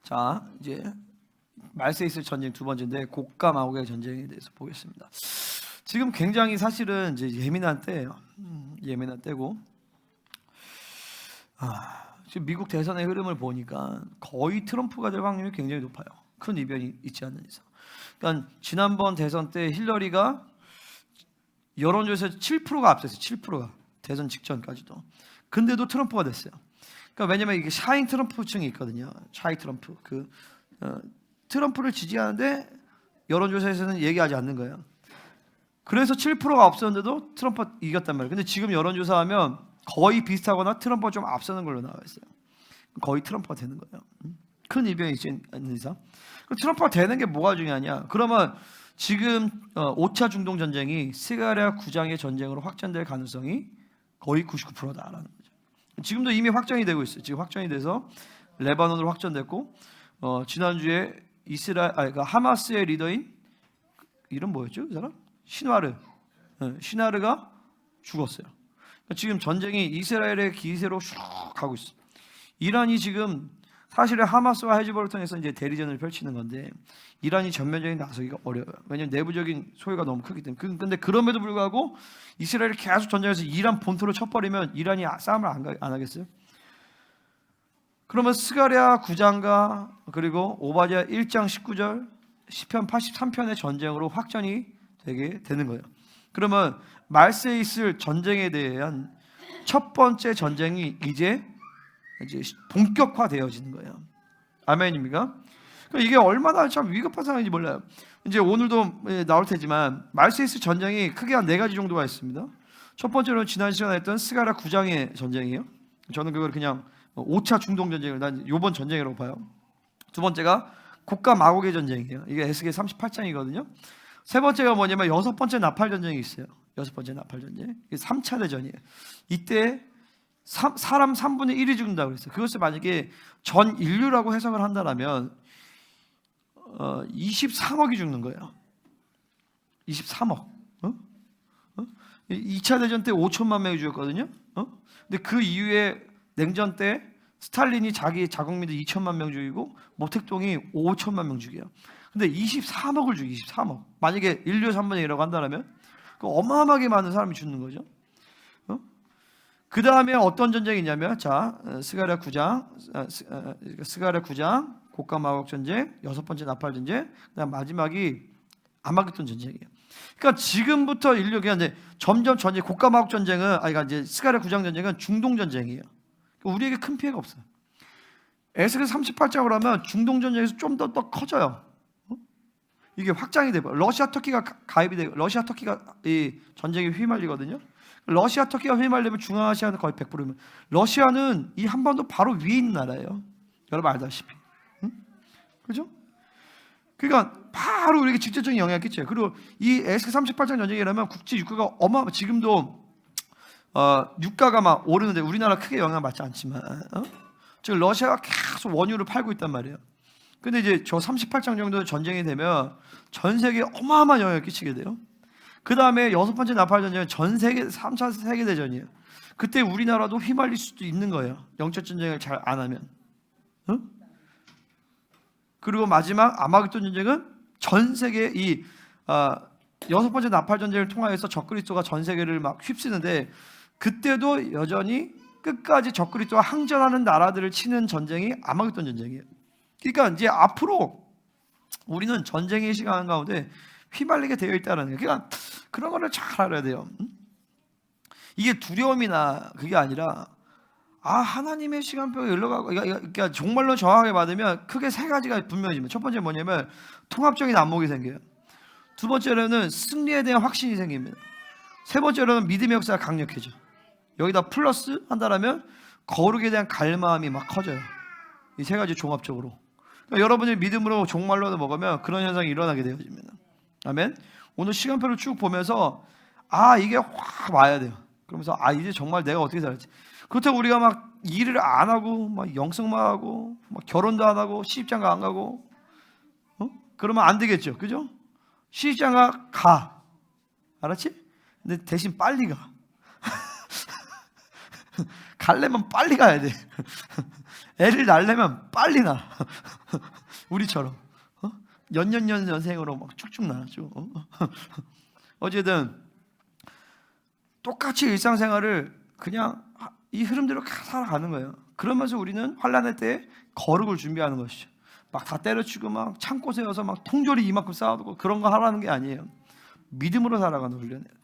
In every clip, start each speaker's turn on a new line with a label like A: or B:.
A: 자, 이제 말세에 있을 전쟁 두 번째인데 곡과 마곡의 전쟁에 대해서 보겠습니다. 지금 굉장히 사실은 이제 예민한 때예요. 예민한 때고, 지금 미국 대선의 흐름을 보니까 거의 트럼프가 될 확률이 굉장히 높아요. 큰 이변이 있지 않는 이상. 그러니까 지난번 대선 때 힐러리가 여론조사에서 7%가 앞섰어요. 7%가 대선 직전까지도. 근데도 트럼프가 됐어요. 그러니까 왜냐면 이게 샤인 트럼프층이 있거든요. 샤이 트럼프. 트럼프를 지지하는데 여론조사에서는 얘기하지 않는 거예요. 그래서 7%가 앞섰는데도 트럼프가 이겼단 말이에요. 근데 지금 여론조사하면 거의 비슷하거나 트럼프가 좀 앞서는 걸로 나와 있어요. 거의 트럼프가 되는 거예요. 큰 이변이 있지 않는 이상. 트럼프가 되는 게 뭐가 중요하냐? 그러면 지금 5차 중동 전쟁이 스가랴 9장의 전쟁으로 확전될 가능성이 거의 99%다라는 거죠. 지금도 이미 확정이 되고 있어요. 지금 확정이 돼서 레바논으로 확전됐고, 지난주에 그러니까 하마스의 리더인 이름 뭐였죠? 그 사람? 시나르가 죽었어요. 그러니까 지금 전쟁이 이스라엘의 기세로 슉 가고 있어요. 이란이 지금 사실은 하마스와 헤즈볼을 통해서 이제 대리전을 펼치는 건데, 이란이 전면적인 나서기가 어려워요. 왜냐하면 내부적인 소요가 너무 크기 때문에. 근데 그럼에도 불구하고 이스라엘이 계속 전쟁에서 이란 본토를 쳐버리면 이란이 싸움을 안 하겠어요? 그러면 스가랴 9장과 그리고 오바댜 1장 19절, 시편 83편의 전쟁으로 확전이 되게 되는 거예요. 그러면 말세에 있을 전쟁에 대한 첫 번째 전쟁이 이제 본격화되어지는 거예요. 아멘입니까? 이게 얼마나 참 위급한 상황인지 몰라요. 이제 오늘도 나올 테지만 말세에 있을 전쟁이 크게 한 4가지 정도가 있습니다. 첫 번째로는 지난 시간에 했던 스가랴 9장의 전쟁이에요. 저는 그걸 그냥 5차 중동 전쟁을 난 이번 전쟁이라고 봐요. 두 번째가 곡과 마곡의 전쟁이에요. 이게 에스겔 38장이거든요. 세 번째가 뭐냐면 6번째 나팔 전쟁이 있어요. 6번째 나팔 전쟁. 이게 3차 대전이에요. 이때 사람 3분의 1이 죽는다고 그랬어요. 그것을 만약에 전 인류라고 해석을 한다면 23억이 죽는 거예요. 23억. 2차 대전 때 5천만 명이 죽었거든요. 근데 그 이후에 냉전 때 스탈린이 자기 자국민들 2천만 명 죽이고 모택동이 5천만 명 죽여요. 근데 23억을 죽여. 23억. 만약에 인류의 3분의 1이라고 한다면 어마어마하게 많은 사람이 죽는 거죠. 그 다음에 어떤 전쟁이 있냐면, 스가랴 9장, 곡과 마곡 전쟁, 6번째 나팔 전쟁, 그다음 마지막이 아마겟돈 전쟁이에요. 그러니까 지금부터 인류 그냥 이제 점점 전쟁, 곡과 마곡 전쟁은 이제 스가랴 9장 전쟁은 중동 전쟁이에요. 우리에게 큰 피해가 없어요. 에스겔 38장으로 하면 중동 전쟁에서 좀 더 커져요. 이게 확장이 되고 러시아 터키가 가입이 되고 러시아 터키가 이 전쟁에 휘말리거든요. 러시아 터키가 휘말리면 중앙아시아는 거의 100%면 러시아는 이 한반도 바로 위에 있는 나라예요. 여러분 알다시피. 그죠? 그러니까 바로 우리에게 직접적인 영향을 끼쳐요. 그리고 이 에스겔 38장 전쟁이라면 국제 유가가 지금도 유가가 막 오르는데 우리나라 크게 영향을 받지 않지만 지금 러시아가 계속 원유를 팔고 있단 말이에요. 근데 이제 저 38장 정도 전쟁이 되면 전 세계에 어마어마한 영향을 끼치게 돼요. 그 다음에 6번째 나팔 전쟁은 전 세계 3차 세계대전이에요. 그때 우리나라도 휘말릴 수도 있는 거예요. 영적 전쟁을 잘 안 하면. 그리고 마지막 아마겟돈 전쟁은 전 세계 이 6번째 나팔 전쟁을 통하여서 적그리스도가 전 세계를 막 휩쓰는데, 그때도 여전히 끝까지 적그리스도와 항전하는 나라들을 치는 전쟁이 아마겟돈 전쟁이에요. 그러니까 이제 앞으로 우리는 전쟁의 시간 가운데 휘말리게 되어 있다는 거예요. 그러니까 그런 거를 잘 알아야 돼요. 이게 두려움이나 그게 아니라 하나님의 시간표가 흘러가고, 그러니까 정말로 정확하게 받으면 크게 3가지가 분명해집니다. 첫 번째 뭐냐면 통합적인 안목이 생겨요. 두 번째로는 승리에 대한 확신이 생깁니다. 세 번째로는 믿음의 역사가 강력해져. 여기다 플러스 한다라면 거룩에 대한 갈망이 막 커져요. 이 3가지 종합적으로. 그러니까 여러분이 믿음으로 종말론을 먹으면 그런 현상이 일어나게 되어집니다. 아멘. 오늘 시간표를 쭉 보면서 이게 확 와야 돼요. 그러면서 이제 정말 내가 어떻게 살았지. 그렇다고 우리가 막 일을 안 하고 막 영성만 하고 막 결혼도 안 하고 시집장가 안 가고 그러면 안 되겠죠. 그죠? 시집장가 가. 알았지? 근데 대신 빨리 가. 가려면 빨리 가야 돼. 애를 낳으려면 빨리 낳아. 우리처럼 연년생으로 막 쭉쭉 나죠. 어쨌든 똑같이 일상생활을 그냥 이 흐름대로 살아가는 거예요. 그러면서 우리는 환난의 때에 거룩을 준비하는 것이죠. 막 다 때려치고 막 창고 세워서 막 통조리 이만큼 쌓아두고 그런 거 하라는 게 아니에요. 믿음으로 살아가는 훈련이에요.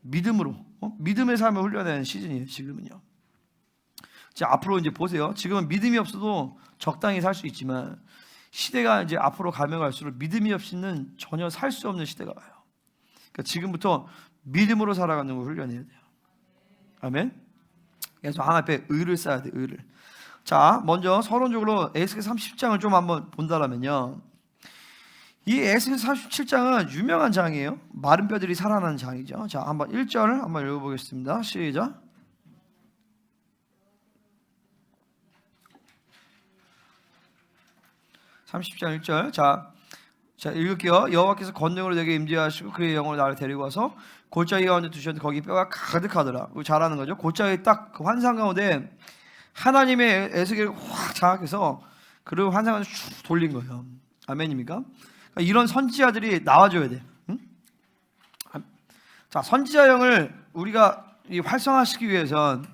A: 믿음으로, 믿음의 삶을 훈련하는 시즌이에요. 지금은요. 자, 앞으로 이제 보세요. 지금은 믿음이 없어도 적당히 살 수 있지만 시대가 이제 앞으로 가면 갈수록 믿음이 없이는 전혀 살 수 없는 시대가 와요. 그러니까 지금부터 믿음으로 살아가는 걸 훈련해야 돼요. 아멘. 그래서 하나님 앞에 의를 쌓아야 돼요. 의를. 자, 먼저 서론적으로 에스겔 30장을 좀 한번 본다면요, 이 에스겔 37장은 유명한 장이에요. 마른 뼈들이 살아나는 장이죠. 자, 한번 1절을 한번 읽어보겠습니다. 시작. (30장 1절) 자, 읽을게요. 여호와께서 권능으로 내게 임재하시고 그의 영으로 나를 데리고 와서 골짜기 가운데 두셨는데 거기 뼈가 가득하더라. 잘하는 거죠. 골짜기 딱 그 환상 가운데 하나님의 에스겔을 확 장악해서 그리고 환상을 쭉 돌린 거예요. 아멘입니까? 그러니까 이런 선지자들이 나와줘야 돼. 응? 자, 선지자형을 우리가 활성화시키기 위해선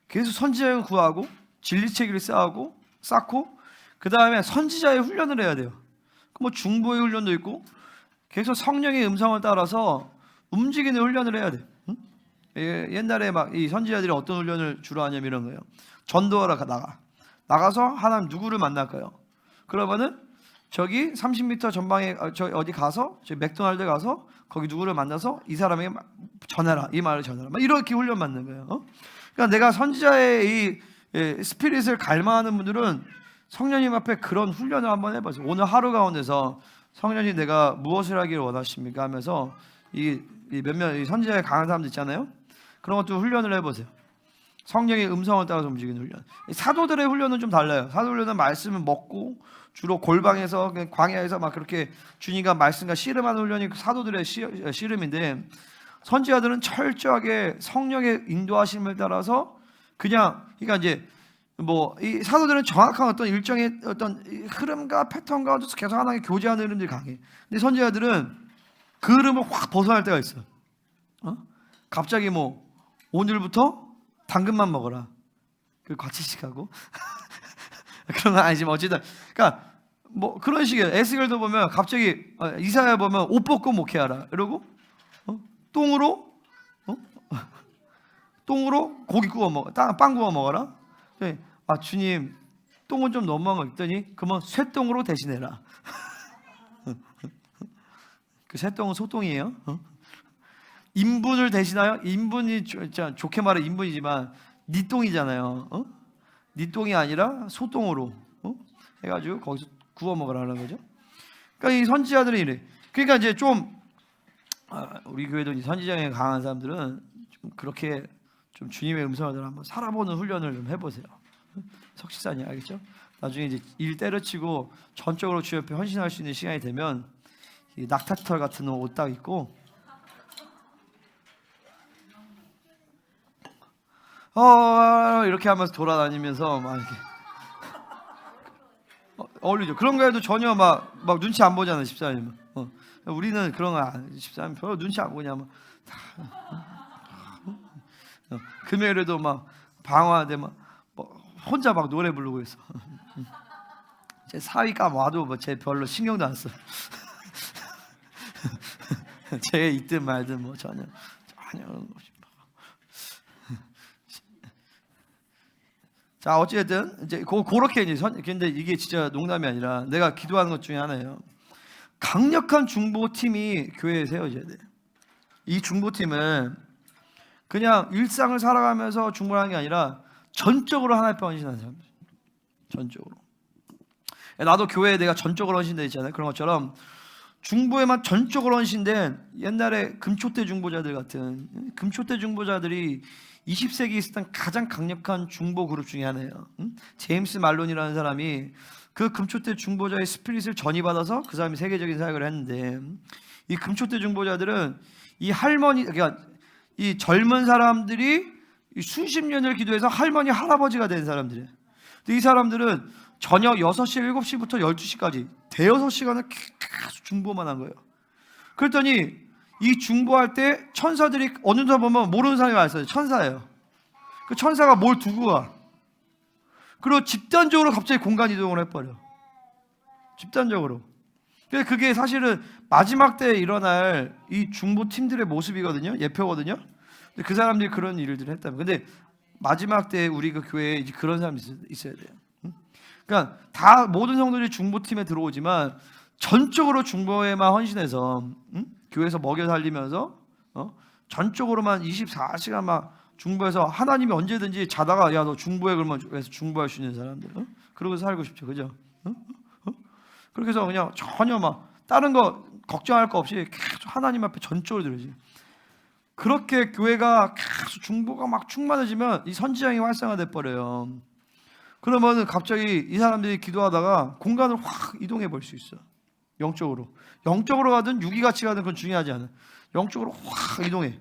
A: 계속 선지자형을 구하고 진리체계를 쌓고 그 다음에 선지자의 훈련을 해야 돼요. 뭐 중보의 훈련도 있고 계속 성령의 음성을 따라서 움직이는 훈련을 해야 돼. 응? 옛날에 막 이 선지자들이 어떤 훈련을 주로 하냐면 이런 거예요. 전도하러 나가서 하나님 누구를 만날까요? 그러면은 저기 30m 전방에 어디 가서 저 맥도날드 가서 거기 누구를 만나서 이 사람에게 전해라, 이 말을 전해라, 막 이렇게 훈련 받는 거예요. 그러니까 내가 선지자의 이 스피릿을 갈망하는 분들은 성령님 앞에 그런 훈련을 한번 해보세요. 오늘 하루 가운데서 성령님 내가 무엇을 하기를 원하십니까 하면서 이 몇몇 선지자의 강한 사람들 있잖아요. 그런 것도 훈련을 해보세요. 성령의 음성을 따라서 움직이는 훈련. 사도들의 훈련은 좀 달라요. 사도 훈련은 말씀을 먹고 주로 골방에서 광야에서 막 그렇게 주님과 말씀과 씨름하는 훈련이 사도들의 씨름인데, 선지자들은 철저하게 성령의 인도하심을 따라서 그러니까 이제 뭐 이 사도들은 정확한 어떤 일정의 어떤 흐름과 패턴과 계속 하나님께 교제하는 흐름들이 강해. 근데 선지자들은 그 흐름을 확 벗어날 때가 있어. 갑자기 뭐 오늘부터 당근만 먹어라. 그 과치식하고 그런 건 아니지만 어쨌든 그러니까 뭐 그런 식이에요. 에스겔도 보면 갑자기 이사야 보면 옷 벗고 목회하라 이러고 똥으로 고기 구워 먹어, 빵 구워 먹어라. 아 주님 똥은 좀 너무한 거 있더니 그러면 쇠똥으로 대신해라. 그 쇠똥은 소똥이에요. 인분을 대신하여, 인분이 좋게 말해 인분이지만 니 똥이잖아요. 니 똥이 아니라 소똥으로 해가지고 거기서 구워 먹으라는 거죠. 그러니까 이 선지자들이 이래. 그러니까 이제 좀 우리 교회도 이 선지자에 강한 사람들은 좀 그렇게 좀 주님의 음성을 한번 살아보는 훈련을 좀 해보세요. 석시사님 알겠죠? 나중에 이제 일 때려치고 전적으로 주 옆에 헌신할 수 있는 시간이 되면 이 낙타털 같은 옷 딱 입고 이렇게 하면서 돌아다니면서 막 이렇게 어울리죠. 그런 거에도 전혀 막 눈치 안 보잖아요, 집사님은. 우리는 그런 거 집사님 별로 눈치 안 보냐 막. 금요일에도 막 방화돼 막 혼자 막 노래 부르고 있어. 제 사위가 와도 뭐 제 별로 신경도 안 써. 제 있든 말든 뭐 전혀 그런 것이. 자, 어쨌든 이제 그렇게 이제 근데 이게 진짜 농담이 아니라 내가 기도하는 것 중에 하나예요. 강력한 중보팀이 교회에 세워져야 돼. 이 중보팀은 그냥 일상을 살아가면서 중보하는 게 아니라 전적으로 하나님 앞에 헌신하는 사람. 전적으로. 나도 교회에 내가 전적으로 헌신돼 있잖아요. 그런 것처럼 중보에만 전적으로 헌신된 옛날에 금초대 중보자들 같은 금초대 중보자들이 20세기에 있었던 가장 강력한 중보 그룹 중에 하나예요. 제임스 말론이라는 사람이 그 금초대 중보자의 스피릿을 전이받아서 그 사람이 세계적인 사역을 했는데, 이 금초대 중보자들은 이 그러니까 이 젊은 사람들이 수십 년을 기도해서 할머니 할아버지가 된 사람들이에요. 근데 이 사람들은 저녁 6시, 7시부터 12시까지 대여섯 시간을 계속 중보만 한 거예요. 그랬더니 이 중보할 때 천사들이 어느 날 보면 모르는 사람이 왔어요. 천사예요. 그 천사가 뭘 두고 가. 그리고 집단적으로 갑자기 공간 이동을 해버려. 집단적으로. 그게 사실은 마지막 때에 일어날 이 중보팀들의 모습이거든요. 예표거든요. 근데 그 사람들이 그런 일들을 했다면. 근데 마지막 때에 우리 그 교회에 이제 그런 사람이 있어야 돼요. 그러니까 다 모든 성도들이 중보팀에 들어오지만 전적으로 중보에만 헌신해서 교회에서 먹여 살리면서 전적으로만 24시간 막 중보해서 하나님이 언제든지 자다가 야 너 중보해 그러면 그래서 중보할 수 있는 사람들 그러고 살고 싶죠. 그죠? 그렇게 해서 그냥 전혀 막 다른 거 걱정할 거 없이 계속 하나님 앞에 전적으로 들어지. 그렇게 교회가 계속 중보가 막 충만해지면 이 선지장이 활성화돼 버려요. 그러면 갑자기 이 사람들이 기도하다가 공간을 확 이동해 볼 수 있어. 영적으로 가든 유기같이 가든 그건 중요하지 않아. 영적으로 확 이동해.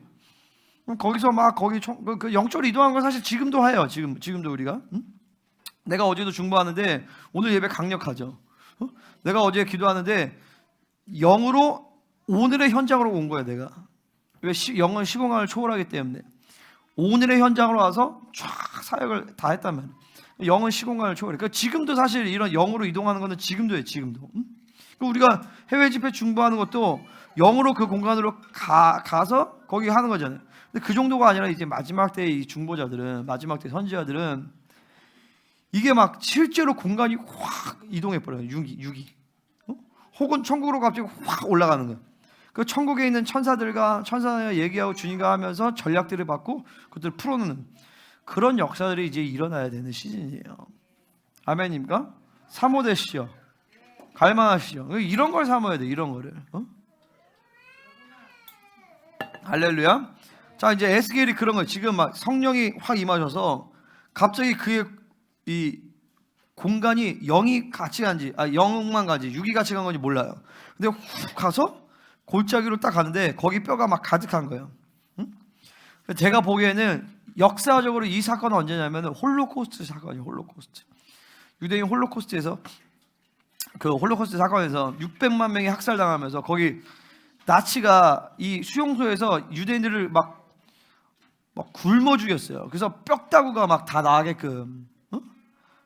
A: 그럼 거기서 막 거기 그 영적으로 이동한 건 사실 지금도 해요. 지금도 우리가. 내가 어제도 중보하는데 오늘 예배 강력하죠. 내가 어제 기도하는데 영으로 오늘의 현장으로 온 거야. 내가 왜 영은 시공간을 초월하기 때문에 오늘의 현장으로 와서 쫙 사역을 다 했단 말이야. 영은 시공간을 초월해. 그러니까 지금도 사실 이런 영으로 이동하는 거는 지금도 해. 지금도. 우리가 해외 집회 중보하는 것도 영으로 그 공간으로 가서 거기 하는 거잖아요. 근데 그 정도가 아니라 이제 마지막 때 이 중보자들은 마지막 때 선지자들은 이게 막 실제로 공간이 확 이동해 버려요. 유기. 혹은 천국으로 갑자기 확 올라가는 거예요. 그 천국에 있는 천사와 얘기하고 주님과 하면서 전략들을 받고 그것들을 풀어놓는 그런 역사들이 이제 일어나야 되는 시즌이에요. 아멘입니까? 사모되시죠. 갈망하시죠. 이런 걸 사모해야 돼. 이런 거를. 할렐루야. 자, 이제 에스겔이 그런 거예요. 지금 막 성령이 확 임하셔서 갑자기 그의 이 공간이 영이 같이 간지, 영만 가지, 육이 같이 간 건지 몰라요. 근데 훅 가서 골짜기로 딱 가는데 거기 뼈가 막 가득한 거예요. 제가 보기에는 역사적으로 이 사건은 언제냐면 홀로코스트 사건이에요. 홀로코스트. 유대인 홀로코스트에서 그 홀로코스트 사건에서 600만 명이 학살당하면서 거기 나치가 이 수용소에서 유대인들을 막 굶어 죽였어요. 그래서 뼈다구가 막 다 나게끔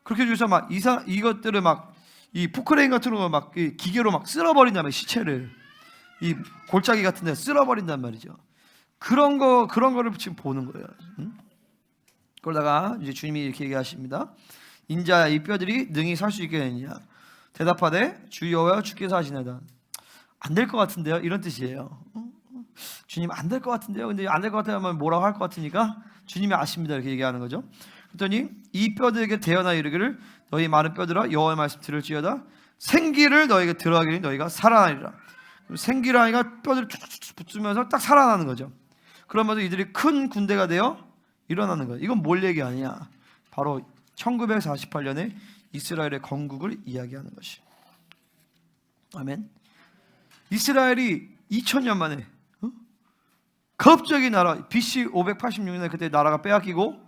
A: 그렇게 해서 막 이것들을 막 이 포크레인 같은 거 막 기계로 막 쓸어버린단 말이에요. 시체를 이 골짜기 같은 데 쓸어버린단 말이죠. 그런 거를 지금 보는 거예요. 그러다가 이제 주님이 이렇게 얘기하십니다. 인자야 이 뼈들이 능히 살 수 있게 되느냐. 대답하되 주 여호와 주께서 하시나이다. 안 될 것 같은데요. 이런 뜻이에요. 주님 안 될 것 같은데요. 근데 안 될 것 같으면 뭐라고 할 것 같으니까 주님이 아십니다. 이렇게 얘기하는 거죠. 그랬더니 이 뼈들에게 대언하여 이르기를 너희 많은 뼈들아 여호와의 말씀 들을지어다 생기를 너희에게 들어가기를 너희가 살아나리라. 생기를 하니까 뼈들이 툭툭툭 붙으면서 딱 살아나는 거죠. 그러면서 이들이 큰 군대가 되어 일어나는 거예요. 이건 뭘 얘기 아니냐? 바로 1948년에 이스라엘의 건국을 이야기하는 것이. 아멘. 이스라엘이 2000년 만에 갑자기 나라 BC 586년에 그때 나라가 빼앗기고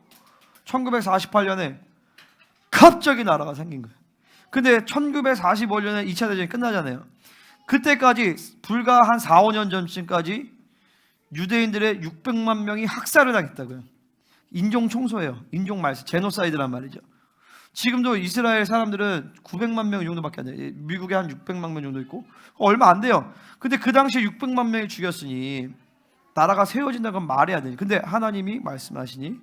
A: 1948년에 갑자기 나라가 생긴 거예요. 근데 1945년에 2차 대전이 끝나잖아요. 그때까지 불과 한 4, 5년 전쯤까지 유대인들의 600만 명이 학살을 당했다고요. 인종 청소예요. 인종 말세, 제노사이드란 말이죠. 지금도 이스라엘 사람들은 900만 명 정도밖에 안 돼요. 미국에 한 600만 명 정도 있고 얼마 안 돼요. 근데 그 당시에 600만 명이 죽였으니 나라가 세워진다는 건 말이 안 되니. 근데 하나님이 말씀하시니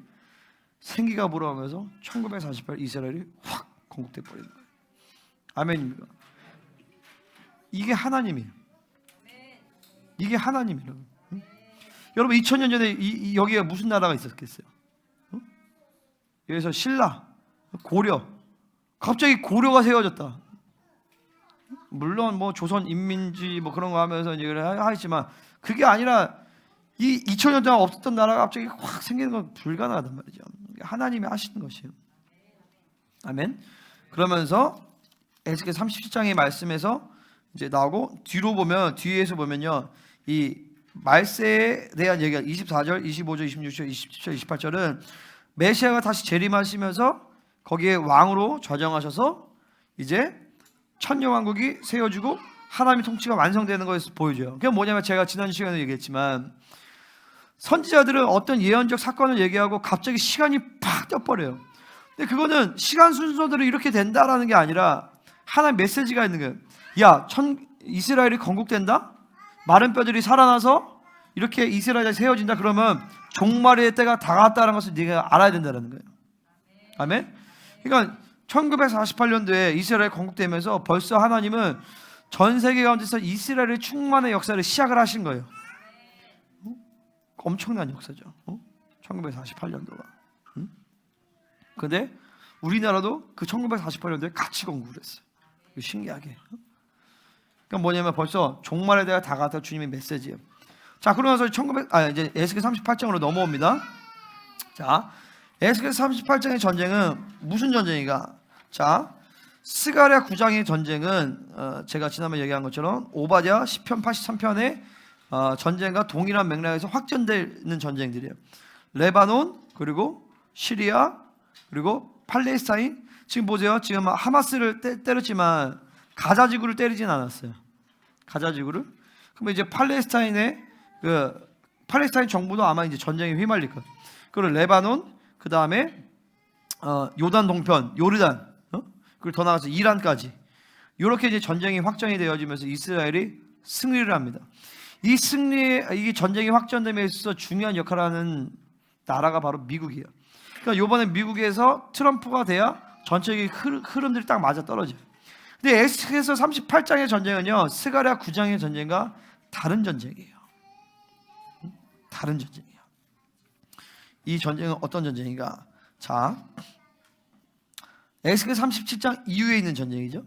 A: 생기가 불어오면서 1948 이스라엘이 확 건국돼 버리는 거예요. 아멘입니다. 이게 하나님이에요. 이게 하나님이에요. 응? 여러분 2000년 전에 여기에 무슨 나라가 있었겠어요? 응? 여기서 신라, 고려, 갑자기 고려가 세워졌다. 물론 뭐 조선 인민주의 뭐 그런 거 하면서 얘기를 하지만 그게 아니라 이 2000년 동안 없었던 나라가 갑자기 확 생기는 건 불가능하단 말이죠. 하나님이 하시는 것이에요. 아멘. 그러면서 에스겔 37장의 말씀에서 이제 나오고 뒤에서 보면요. 이 말세에 대한 얘기가 24절, 25절, 26절, 27절, 28절은 메시아가 다시 재림하시면서 거기에 왕으로 좌정하셔서 이제 천년왕국이 세워지고 하나님의 통치가 완성되는 것에서 보여줘요. 그게 뭐냐면 제가 지난 시간에 얘기했지만 선지자들은 어떤 예언적 사건을 얘기하고 갑자기 시간이 팍 떠버려요. 근데 그거는 시간 순서대로 이렇게 된다라는 게 아니라 하나의 메시지가 있는 거예요. 야, 이스라엘이 건국된다? 마른 뼈들이 살아나서 이렇게 이스라엘이 세워진다. 그러면 종말의 때가 다가왔다는 것을 네가 알아야 된다는 거예요. 아멘? 그러니까 1948년도에 이스라엘 건국되면서 벌써 하나님은 전 세계 가운데서 이스라엘의 충만의 역사를 시작을 하신 거예요. 엄청난 역사죠. 1948년도가. 근데 우리나라도 그 1948년도에 같이 건국을 했어요. 신기하게. 그러니까 뭐냐면 벌써 종말에 대해 다가왔다 주님의 메시지예요. 자, 그러면서 이제 에스겔 38장으로 넘어옵니다. 자, 에스겔 38장의 전쟁은 무슨 전쟁인가? 자, 스가랴 9장의 전쟁은 제가 지난번에 얘기한 것처럼 오바댜 10편 83편의 전쟁과 동일한 맥락에서 확전되는 전쟁들이에요. 레바논, 그리고 시리아, 그리고 팔레스타인. 지금 보세요. 지금 하마스를 때렸지만 가자 지구를 때리진 않았어요. 가자 지구를. 그러면 이제 팔레스타인의 팔레스타인 정부도 아마 이제 전쟁에 휘말릴 거예요. 그리고 레바논, 그 다음에 요단 동편, 요르단, 그리고 더 나가서 이란까지 이렇게 이제 전쟁이 확정이 되어지면서 이스라엘이 승리를 합니다. 이 전쟁이 확전됨에 있어서 중요한 역할을 하는 나라가 바로 미국이에요. 그러니까 이번에 미국에서 트럼프가 돼야 전체적인 흐름들이 딱 맞아 떨어져요. 근데 에스겔서 38장의 전쟁은요, 스가랴 9장의 전쟁과 다른 전쟁이에요. 다른 전쟁이에요. 이 전쟁은 어떤 전쟁인가? 자, 에스겔 37장 이후에 있는 전쟁이죠.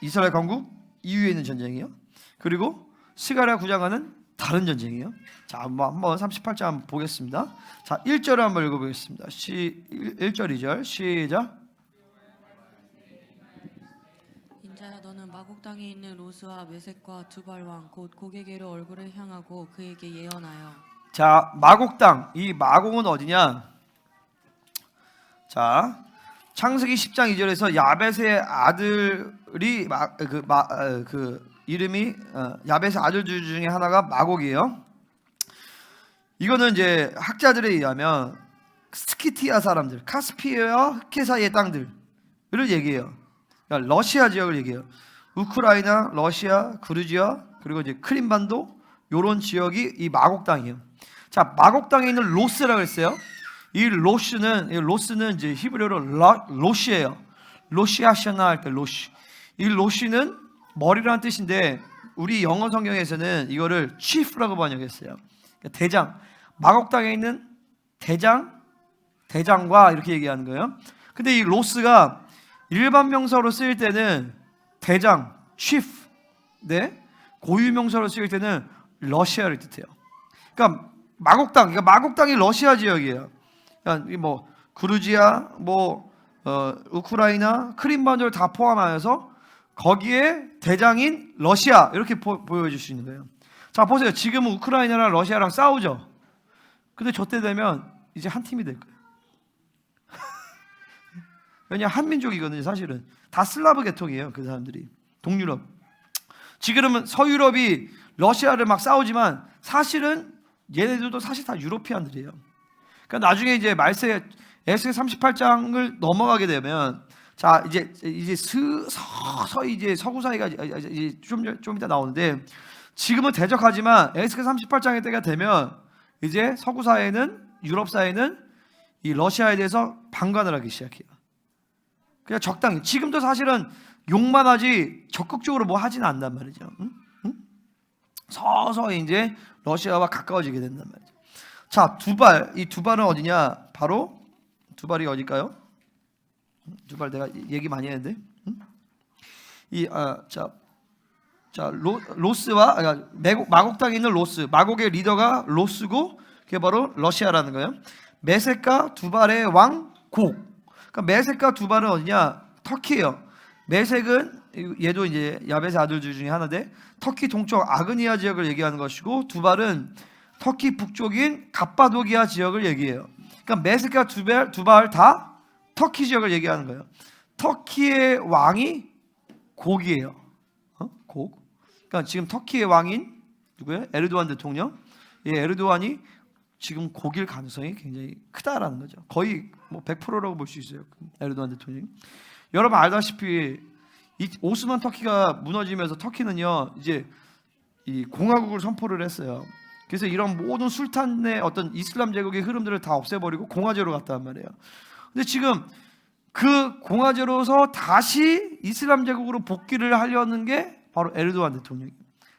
A: 이스라엘 건국 이후에 있는 전쟁이에요. 그리고 스가랴 9장과는 다른 전쟁이에요. 자, 한번 38장 한번 보겠습니다. 자, 1절을 한번 읽어보겠습니다. 1절 2절 시작.
B: 인자야, 너는 마곡 땅에 있는 로스와 메섹과 두발 왕 곧 고게게로 얼굴을 향하고 그에게 예언하여.
A: 자, 마곡 땅. 이 마곡은 어디냐? 자, 창세기 10장 2절에서 야벳의 아들이 이름이 야벳의 아들 중에 하나가 마곡이에요. 이거는 이제 학자들에 의하면 스키티아 사람들, 카스피아와 흑해 사이의 땅들을 얘기해요. 그러니까 러시아 지역을 얘기해요. 우크라이나, 러시아, 그루지아, 그리고 이제 크림반도 이런 지역이 이 마곡 땅이에요. 자, 마곡 땅에 있는 로스라고 했어요. 이 로스는 이제 히브리어로 로시예요. 로시아시아나 할 때 로시. 이 로시는 머리라는 뜻인데 우리 영어 성경에서는 이거를 chief라고 번역했어요. 그러니까 대장. 마곡 땅에 있는 대장과 이렇게 얘기하는 거예요. 근데 이 로스가 일반 명사로 쓰일 때는 대장, chief. 네. 고유 명사로 쓰일 때는 러시아를 뜻해요. 그러니까 마곡 땅이 러시아 지역이에요. 그러니까 뭐 그루지아, 우크라이나, 크림반도를 다 포함하여서 거기에 대장인 러시아 이렇게 보여줄 수 있는 거예요. 자, 보세요. 지금은 우크라이나랑 러시아랑 싸우죠. 근데 저때 되면 이제 한 팀이 될 거예요. 왜냐, 한민족이거든요. 사실은 다 슬라브 계통이에요. 그 사람들이 동유럽. 지금은 서유럽이 러시아를 막 싸우지만 사실은 얘네들도 사실 다 유로피안들이에요. 그러니까 나중에 이제 에스겔 38장을 넘어가게 되면 자, 이제 서서히 이제 서구 사회가 이제 좀 이따 나오는데 지금은 대적하지만 에스겔 38장의 때가 되면 이제 서구 사회는, 유럽 사회는 이 러시아에 대해서 방관을 하기 시작해요. 그냥 적당히. 지금도 사실은 욕만 하지 적극적으로 뭐 하지는 않단 말이죠. 응? 서서히 이제 러시아와 가까워지게 된단 말이죠. 자, 이 두발은 어디냐? 바로 두발이 어딜까요? 두발 내가 얘기 많이 했는데. 로스와 마곡 땅에 있는 로스, 마곡의 리더가 로스고 그게 바로 러시아라는 거예요. 메섹과 두발의 왕 곡. 그러니까 메섹과 두발은 어디냐? 터키예요. 메섹은 얘도 이제 야벳의 아들들 중에 하나인데 터키 동쪽 아그니아 지역을 얘기하는 것이고 두발은 터키 북쪽인 갑바도기아 지역을 얘기해요. 그러니까 메섹과 두발 다 터키 지역을 얘기하는 거예요. 터키의 왕이 곡이에요. 곡. 그러니까 지금 터키의 왕인 누구예요? 에르도안 대통령. 이 에르도안이 지금 곡일 가능성이 굉장히 크다라는 거죠. 거의 뭐 100%라고 볼 수 있어요. 에르도안 대통령이. 여러분 알다시피 이 오스만 터키가 무너지면서 터키는요 이제 이 공화국을 선포를 했어요. 그래서 이런 모든 술탄의 어떤 이슬람 제국의 흐름들을 다 없애버리고 공화제로 갔단 말이에요. 근데 지금 그 공화제로서 다시 이슬람 제국으로 복귀를 하려는 게 바로 에르도안 대통령이에요.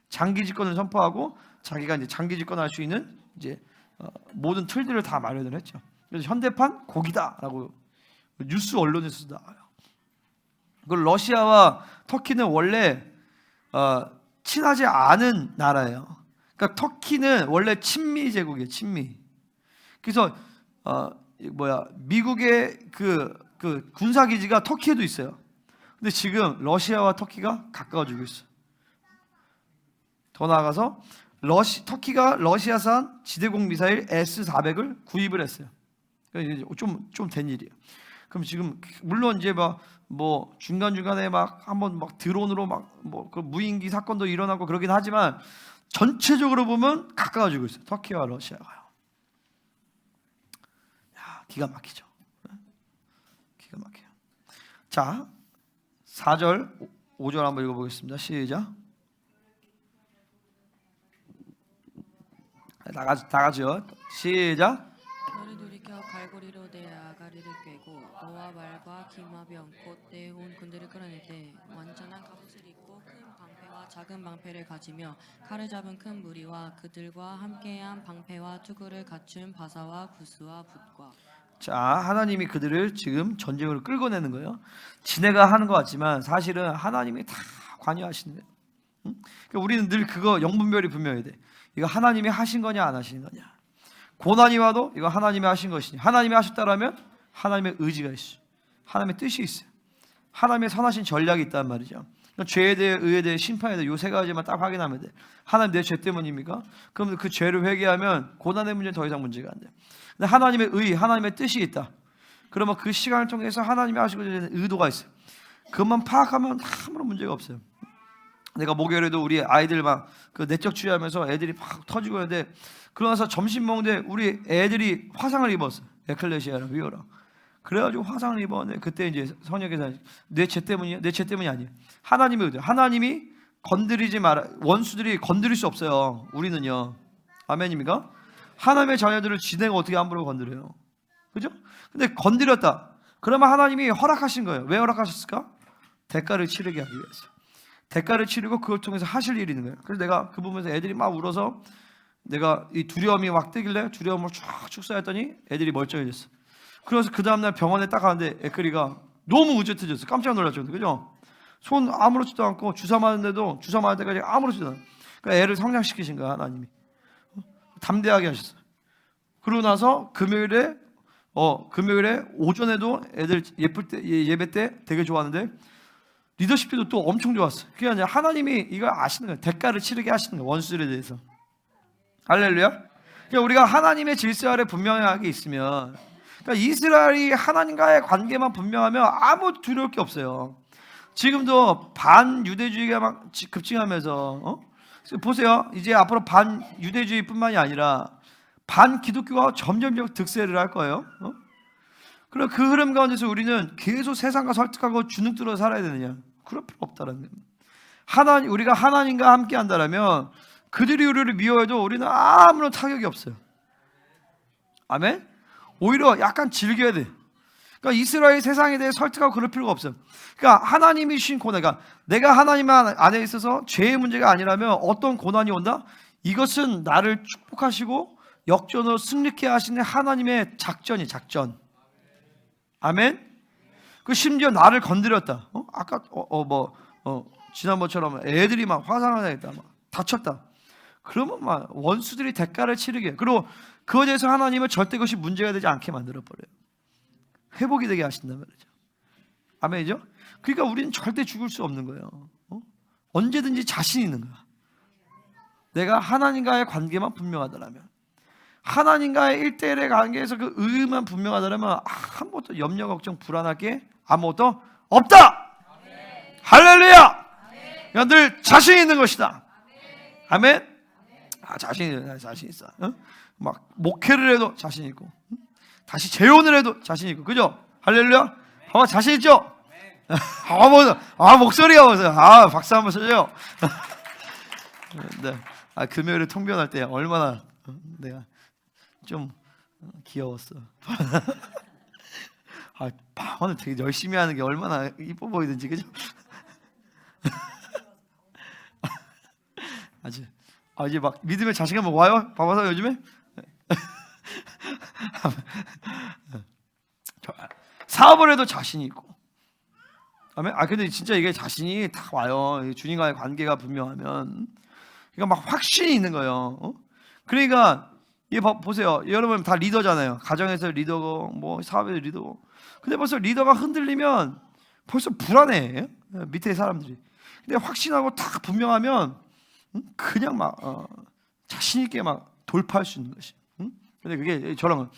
A: 장기 집권을 선포하고 자기가 이제 장기 집권할 수 있는 이제 모든 틀들을 다 마련을 했죠. 그래서 현대판 곡이다라고 뉴스 언론에서도 나와요. 그 러시아와 터키는 원래 친하지 않은 나라예요. 그러니까 터키는 원래 친미 제국이에요. 친미. 그래서 미국의 그 군사 기지가 터키에도 있어요. 근데 지금 러시아와 터키가 가까워지고 있어요. 더 나아가서 터키가 러시아산 지대공 미사일 S-400을 구입을 했어요. 좀 된 일이에요. 그럼 지금 물론 이제 뭐 중간중간에 막 한번 막 드론으로 그 무인기 사건도 일어나고 그러긴 하지만 전체적으로 보면 가까워지고 있어요. 터키와 러시아가요. 야, 기가 막히죠. 기가 막혀요. 자, 4절, 5절 한번 읽어보겠습니다. 시작. 다 같이요. 시작.
B: 너를 돌이켜 갈고리로 내 아가리를 꿰고 너와 말과 기마병 곧 내 온 군대를 끌어낼 때 완전한 갑옷을 입고 큰 방패와 작은 방패를 가지며 칼을 잡은 큰 무리와 그들과 함께한 방패와 투구를 갖춘 바사와 구스와 붓과.
A: 자, 하나님이 그들을 지금 전쟁으로 끌고 내는 거예요. 지네가 하는 것 같지만 사실은 하나님이 다 관여하시는 거예요. 그러니까 우리는 늘 그거 영분별이 분명해야 돼. 이거 하나님이 하신 거냐 안 하신 거냐. 고난이 와도 이거 하나님이 하신 것이냐. 하나님이 하셨다라면 하나님의 의지가 있어요. 하나님의 뜻이 있어요. 하나님의 선하신 전략이 있단 말이죠. 죄에 대해, 의에 대해, 심판에 대해 이 세 가지만 딱 확인하면 돼. 하나님 내 죄 때문입니까? 그럼 그 죄를 회개하면 고난의 문제는 더 이상 문제가 안 돼. 근데 하나님의 의, 하나님의 뜻이 있다. 그러면 그 시간을 통해서 하나님이 하시고 있는 의도가 있어요. 그것만 파악하면 아무런 문제가 없어요. 내가 목요일에도 우리 아이들 막 그 내적 주의하면서 애들이 막 터지고 있는데 그러나서 점심 먹는데 우리 애들이 화상을 입었어. 에클레시아랑 위오랑. 그래가지고 화상을 입었는데 그때 이제 성령께서 내 죄 때문이야? 내 죄 때문이 아니에요. 하나님의 의도. 하나님이 건드리지 마라. 원수들이 건드릴 수 없어요. 우리는요. 아멘입니까? 하나님의 자녀들을 지네가 어떻게 함부로 건드려요? 그죠? 근데 건드렸다. 그러면 하나님이 허락하신 거예요. 왜 허락하셨을까? 대가를 치르게 하기 위해서. 대가를 치르고 그걸 통해서 하실 일이 있는 거예요. 그래서 내가 그 부분에서 애들이 막 울어서 내가 이 두려움이 막 뜨길래 두려움을 쫙 축소했더니 애들이 멀쩡해졌어. 그래서 그 다음날 병원에 딱 가는데 애클이가 너무 우쨅해졌어. 깜짝 놀랐죠. 그죠? 손 아무렇지도 않고 주사 맞는데도 주사 맞을 때까지 아무렇지도 않아. 그러니까 애를 성장시키신 거야 하나님이. 담대하게 하셨어요. 그러고 나서 금요일에 오전에도 애들 예배 때 되게 좋았는데 리더십도 또 엄청 좋았어요. 그게 아니라 하나님이 이걸 아시는 거예요. 대가를 치르게 하시는 거예요. 원수들에 대해서. 할렐루야. 그러니까 우리가 하나님의 질서 아래 분명하게 있으면, 그러니까 이스라엘이 하나님과의 관계만 분명하면 아무 두려울 게 없어요. 지금도 반유대주의가 막 급증하면서 보세요. 이제 앞으로 반유대주의뿐만이 아니라 반기독교가 점점 득세를 할 거예요. 그럼 그 흐름 가운데서 우리는 계속 세상과 설득하고 주눅들어 살아야 되느냐? 그럴 필요 없다는 거예요. 우리가 하나님과 함께 한다면 그들이 우리를 미워해도 우리는 아무런 타격이 없어요. 아멘? 오히려 약간 즐겨야 돼. 그러니까 이스라엘 세상에 대해 설득하고 그럴 필요가 없어요. 그러니까 하나님이 주신 고난, 그러니까 내가 하나님 안에 있어서 죄의 문제가 아니라면 어떤 고난이 온다? 이것은 나를 축복하시고 역전으로 승리케 하시는 하나님의 작전이 작전. 아멘. 그 심지어 나를 건드렸다. 아까 지난번처럼 애들이 막 화상을 당했다, 막 다쳤다. 그러면 막 원수들이 대가를 치르게. 그리고 그거에 대해서 하나님은 절대 그것이 문제가 되지 않게 만들어 버려요. 회복이 되게 하신단 말이죠. 아멘이죠? 그러니까 우리는 절대 죽을 수 없는 거예요. 언제든지 자신 있는 거야. 내가 하나님과의 관계만 분명하더라면, 하나님과의 1대1의 관계에서 그 의만 분명하더라면 아무것도 염려, 걱정, 불안할 게 아무것도 없다. 할렐루야. 그냥 늘 자신 있는 것이다. 아멘. 자신 있어. 막 목회를 해도 자신 있고, 다시 재혼을 해도 자신 있고, 그죠? 할렐루야. 봐봐, 자신 있죠? 목소리가 보세요. 박수 한번 쳐줘요. 네. 금요일에 통변할 때 얼마나 내가 좀 귀여웠어. 방언을 되게 열심히 하는 게 얼마나 이뻐 보이든지, 그죠? 이제 막 믿음의 자신감 와요? 봐봐서 요즘에 사업을 해도 자신이 있고, 아멘. 근데 진짜 이게 자신이 다 와요. 주님과의 관계가 분명하면, 그러니까 막 확신이 있는 거예요. 그러니까 이게 보세요. 여러분 다 리더잖아요. 가정에서 리더고, 뭐 사업에서 리더고. 근데 벌써 리더가 흔들리면 벌써 불안해. 밑에 사람들이. 근데 확신하고 딱 분명하면 그냥 막 자신 있게 막 돌파할 수 있는 것이. 근데 그게 저런 거.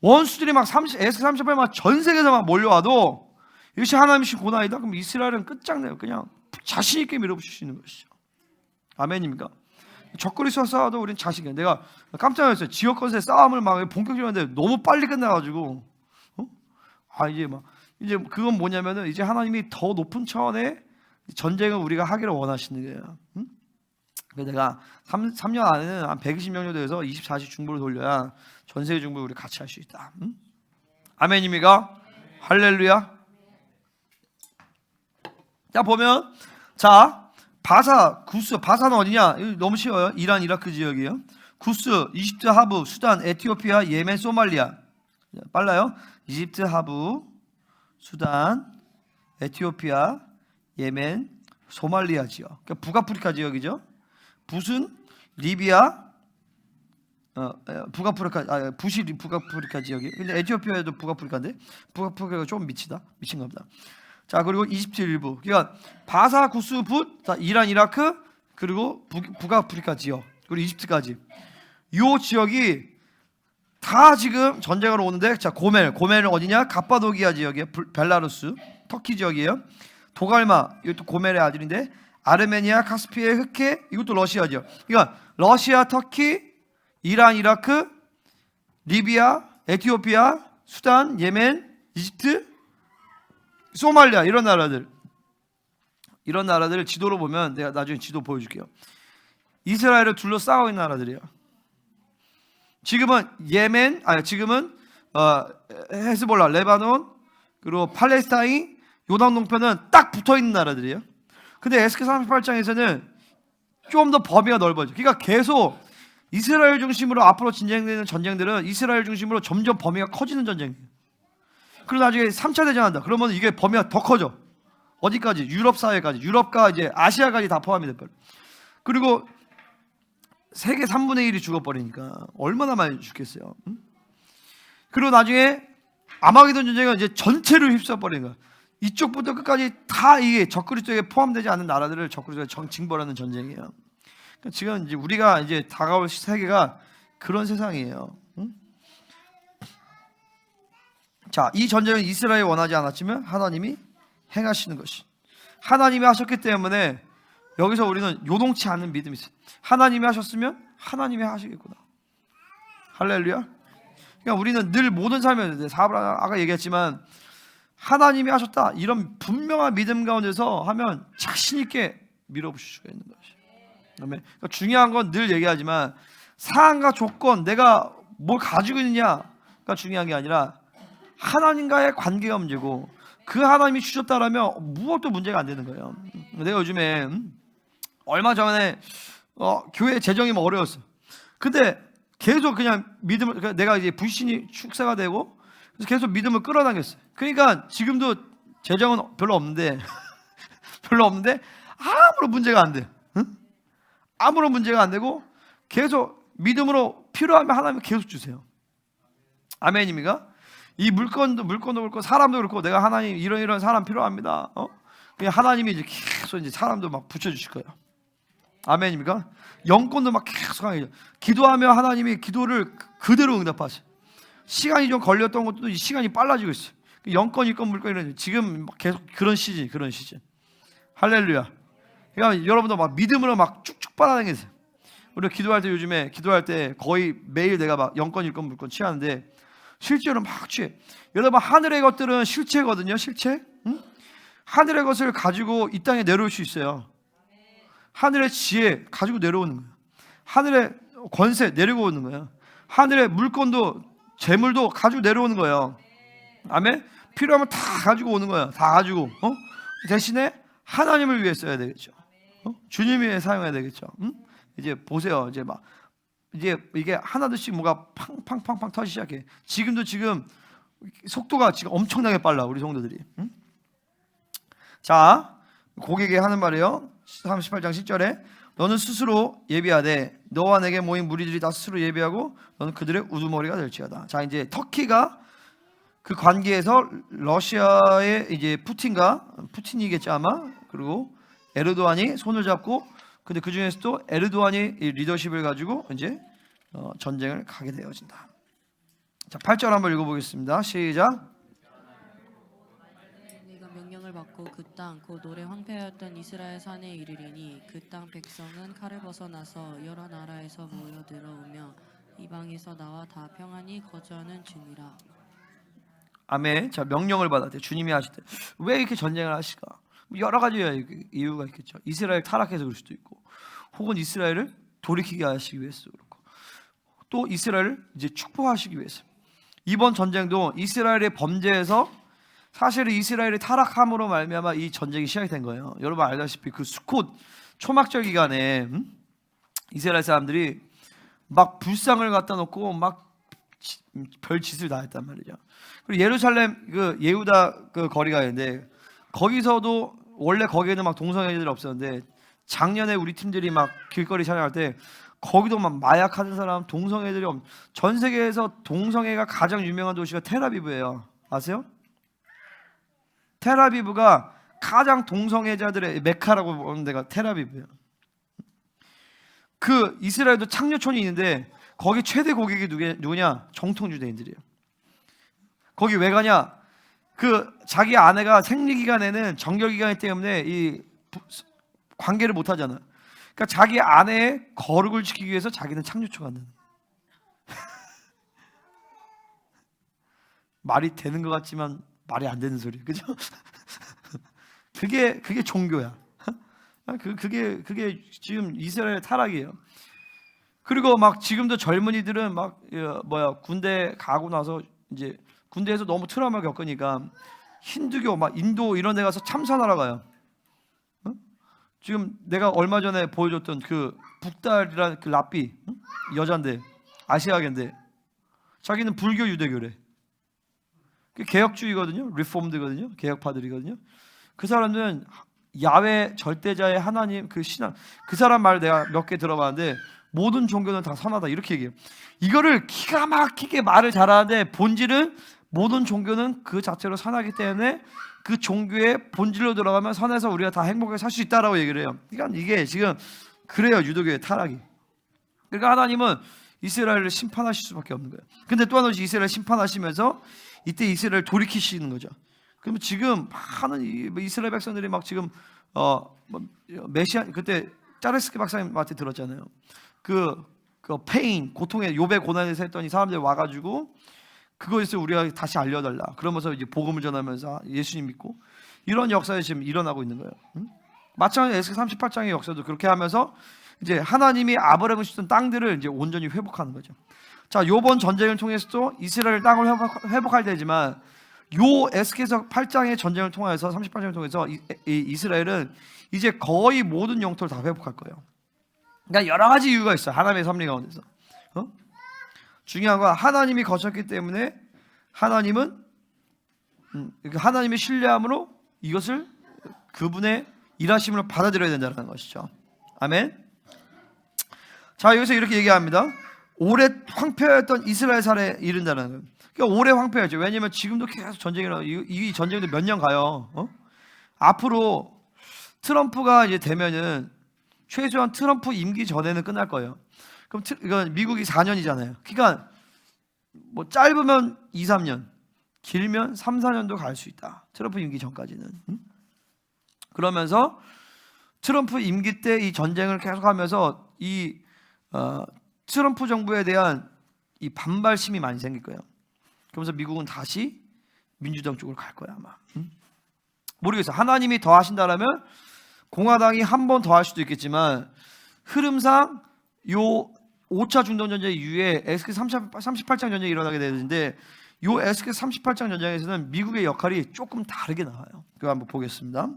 A: 원수들이 막 S-38 막 전 세계에서 막 몰려와도 이것이 하나님이신 고난이다. 그럼 이스라엘은 끝장내요. 그냥 자신 있게 밀어붙일 수 있는 것이죠. 아멘입니까? 적그리스도와 싸워도 우리는 자신 있게. 내가 깜짝 놀랐어요. 지역 건설 싸움을 막 본격적으로 하는데 너무 빨리 끝나가지고, 이제 그건 뭐냐면은 이제 하나님이 더 높은 차원의 전쟁을 우리가 하기를 원하시는 거예요. 그래서 내가 3년 안에는 한 120명 정도 돼서 24시 중보를 돌려야 전 세계 중보를 우리 같이 할 수 있다. 아멘입니까? 할렐루야. 자, 보면, 구스, 바사는 어디냐? 너무 쉬워요. 이란, 이라크 지역이에요. 구스, 이집트 하부, 수단, 에티오피아, 예멘, 소말리아. 빨라요. 이집트 하부, 수단, 에티오피아, 예멘, 소말리아 지역. 그러니까 북아프리카 지역이죠. 붓은 리비아, 붓이 북아프리카 지역이에요. 근데 에티오피아에도 북아프리카인데, 북아프리카가 좀 미친 겁니다. 자, 그리고 이집트 일부. 그러니까 바사, 구스, 붓, 이란, 이라크, 그리고 북아프리카 지역, 그리고 이집트까지. 이 지역이 다 지금 전쟁으로 오는데, 자, 고멜은 어디냐? 갑바도기아 지역이에요. 벨라루스, 터키 지역이에요. 도갈마, 이것도 고멜의 아들인데, 아르메니아, 카스피해, 흑해, 이것도 러시아죠. 그러니까 러시아, 터키, 이란, 이라크, 리비아, 에티오피아, 수단, 예멘, 이집트, 소말리아, 이런 나라들 지도로 보면 내가 나중에 지도 보여줄게요. 이스라엘을 둘러싸고 있는 나라들이에요. 지금은 헤즈볼라, 레바논, 그리고 팔레스타인, 요단 동편은 딱 붙어 있는 나라들이에요. 근데 에스겔 38장에서는 좀 더 범위가 넓어져. 그러니까 계속 이스라엘 중심으로 앞으로 진행되는 전쟁들은 이스라엘 중심으로 점점 범위가 커지는 전쟁이에요. 그리고 나중에 3차 대전한다. 그러면 이게 범위가 더 커져. 어디까지? 유럽 사회까지. 유럽과 이제 아시아까지 다 포함이 돼버려. 그리고 세계 3분의 1이 죽어버리니까 얼마나 많이 죽겠어요. 그리고 나중에 아마게돈 전쟁은 이제 전체를 휩싸버리는 거야. 이쪽부터 끝까지 다 이게 적그리스도에 포함되지 않는 나라들을 적그리스도에 징벌하는 전쟁이에요. 그러니까 지금 이제 우리가 이제 다가올 세계가 그런 세상이에요. 자, 이 전쟁은 이스라엘이 원하지 않았지만 하나님이 행하시는 것이. 하나님이 하셨기 때문에 여기서 우리는 요동치 않는 믿음이 있어요. 하나님이 하셨으면 하나님이 하시겠구나. 할렐루야. 그러니까 우리는 늘 모든 삶에 사업을 아까 얘기했지만 하나님이 하셨다 이런 분명한 믿음 가운데서 하면 자신 있게 밀어붙일 수가 있는 것이. 그러니까 중요한 건 늘 얘기하지만 상황과 조건, 내가 뭘 가지고 있느냐가 중요한 게 아니라 하나님과의 관계가 문제고, 그 하나님이 주셨다라면 무엇도 문제가 안 되는 거예요. 내가 요즘에 얼마 전에 교회 재정이 어려웠어. 근데 계속 그냥 믿음을, 내가 이제 불신이 축사가 되고 그래서 계속 믿음을 끌어당겼어요. 그러니까 지금도 재정은 별로 없는데 아무런 문제가 안 돼. 아무런 문제가 안 되고 계속 믿음으로 필요하면 하나님이 계속 주세요. 아멘입니까? 이 물건도 그렇고 사람도 그렇고 내가 하나님 이런 사람 필요합니다. 그냥 하나님이 이제 계속 이제 사람도 막 붙여주실 거예요. 아멘입니까? 영권도 막 계속 하게. 기도하며 하나님이 기도를 그대로 응답하세요. 시간이 좀 걸렸던 것도 시간이 빨라지고 있어요. 영권, 이권, 물권 이런 지금 계속 그런 시즌. 할렐루야. 그러니까 여러분도 막 믿음으로 막 쭉쭉 빨아당기세요. 우리가 기도할 때 요즘에 기도할 때 거의 매일 내가 막 영권, 일권, 물권 취하는데 실제로 막 취해. 여러분 하늘의 것들은 실체거든요. 실체. 응? 하늘의 것을 가지고 이 땅에 내려올 수 있어요. 하늘의 지혜 가지고 내려오는 거예요. 하늘의 권세 내리고 오는 거예요. 하늘의 물건도 재물도 가지고 내려오는 거예요. 아멘. 필요하면 다 가지고 오는 거예요. 다 가지고. 대신에 하나님을 위해 써야 되겠죠. 주님 위해 사용해야 되겠죠. 이제 보세요. 이제 막 이제 이게 하나둘씩 뭐가 팡팡팡팡 터지기 시작해. 지금 속도가 지금 엄청나게 빨라 우리 성도들이. 자, 고객에게 하는 말이에요. 38장 10절에 너는 스스로 예비하되 너와 내게 모인 무리들이 다 스스로 예비하고 너는 그들의 우두머리가 될지어다. 자, 이제 터키가 그 관계에서 러시아의 이제 푸틴이겠죠 아마. 그리고 에르도안이 손을 잡고, 근데 그 중에서도 에르도안이 이 리더십을 가지고 이제 전쟁을 가게 되어진다. 자, 8절 한번 읽어보겠습니다. 시작.
B: 내가 명령을 받고 그 땅 곧 오래 황폐하였던 이스라엘 산에 이르리니 그 땅 백성은 칼을 벗어나서 여러 나라에서 모여 들어오며 이방에서 나와 다 평안히 거주하는 중이라.
A: 아멘. 자, 명령을 받았대. 주님이 하실 때 왜 이렇게 전쟁을 하실까? 여러 가지 이유가 있겠죠. 이스라엘 타락해서 그럴 수도 있고, 혹은 이스라엘을 돌이키게 하시기 위해서 그렇고, 또 이스라엘을 이제 축복하시기 위해서. 이번 전쟁도 이스라엘의 범죄에서 사실은 이스라엘의 타락함으로 말미암아 이 전쟁이 시작이 된 거예요. 여러분 알다시피 그 수콧 초막절 기간에 이스라엘 사람들이 막 불상을 갖다 놓고 막 별짓을 다 했단 말이죠. 그리고 예루살렘 그 예후다 그 거리가 있는데 거기서도 원래 거기에는 막 동성애자들이 없었는데 작년에 우리 팀들이 막 길거리 촬영할 때 거기도 막 마약하는 사람, 동성애들이 전 세계에서 동성애가 가장 유명한 도시가 텔아비브예요. 아세요? 텔아비브가 가장 동성애자들의 메카라고 보는 데가 텔아비브예요. 그 이스라엘도 창녀촌이 있는데 거기 최대 고객이 누구냐? 정통 유대인들이에요. 거기 왜 가냐? 그 자기 아내가 생리 기간에는 정결 기간이기 때문에 이 관계를 못 하잖아. 그러니까 자기 아내의 거룩을 지키기 위해서 자기는 창녀촌 간다는. 말이 되는 것 같지만 말이 안 되는 소리, 그죠? 그게 종교야. 그게 지금 이스라엘 타락이에요. 그리고 막 지금도 젊은이들은 막 군대 가고 나서 이제 군대에서 너무 트라우마 겪으니까 힌두교 막 인도 이런 데 가서 참선하러 가요. 지금 내가 얼마 전에 보여줬던 그 북달이라는 그 랍비 여잔데 아시아계인데 자기는 불교 유대교래. 그 개혁주의거든요. 리폼드거든요. 개혁파들이거든요. 그 사람들은 야훼 절대자의 하나님 그 신앙, 그 사람 말 내가 몇 개 들어봤는데 모든 종교는 다 선하다 이렇게 얘기해요. 이거를 기가 막히게 말을 잘하는데 본질은 모든 종교는 그 자체로 선하기 때문에 그 종교의 본질로 들어가면 선해서 우리가 다 행복하게 살 수 있다라고 얘기를 해요. 그러니까 이게 지금 그래요. 유대교의 타락이. 그러니까 하나님은 이스라엘을 심판하실 수밖에 없는 거예요. 근데 또 하나 이스라엘을 심판하시면서 이때 이스라엘을 돌이키시는 거죠. 그러면 지금 많은 이스라엘 백성들이 막 지금 메시아 그때 짜르스키 박사님한테 들었잖아요. 그 페인 고통의 욥의 고난에서 했더니 사람들이 와가지고 그거에서 우리가 다시 알려달라. 그러면서 이제 복음을 전하면서 예수님 믿고 이런 역사에 지금 일어나고 있는 거예요. 마찬가지로 에스겔 38장의 역사도 그렇게 하면서 이제 하나님이 아브라함을 주신 땅들을 이제 온전히 회복하는 거죠. 자, 이번 전쟁을 통해서도 이스라엘 땅을 회복할 때지만 요 에스겔서 8장의 전쟁을 통해서 38장을 통해서 이스라엘은 이제 거의 모든 영토를 다 회복할 거예요. 그러니까 여러 가지 이유가 있어요. 하나님의 섭리 가운데서. 중요한 건 하나님이 거쳤기 때문에 하나님은 하나님의 신뢰함으로 이것을 그분의 일하심으로 받아들여야 된다는 것이죠. 아멘. 자, 여기서 이렇게 얘기합니다. 오래 황폐했던 이스라엘 살에 이른다는 거예요. 그러니까 오래 황폐하죠. 왜냐하면 지금도 계속 전쟁이 일어나고 이 전쟁도 몇 년 가요. 앞으로 트럼프가 이제 되면은 최소한 트럼프 임기 전에는 끝날 거예요. 그럼 이건 미국이 4년이잖아요. 그러니까 뭐 짧으면 2, 3년, 길면 3, 4년도 갈 수 있다. 트럼프 임기 전까지는. 그러면서 트럼프 임기 때 이 전쟁을 계속하면서 이 트럼프 정부에 대한 이 반발심이 많이 생길 거예요. 그러면서 미국은 다시 민주당 쪽으로 갈 거야 아마. 모르겠어요. 하나님이 더 하신다라면 공화당이 한 번 더 할 수도 있겠지만 흐름상 요 5차 중동 전쟁 이후에 SK 38장 전쟁이 일어나게 되는데 요 SK 38장 전쟁에서는 미국의 역할이 조금 다르게 나와요. 그거 한번 보겠습니다.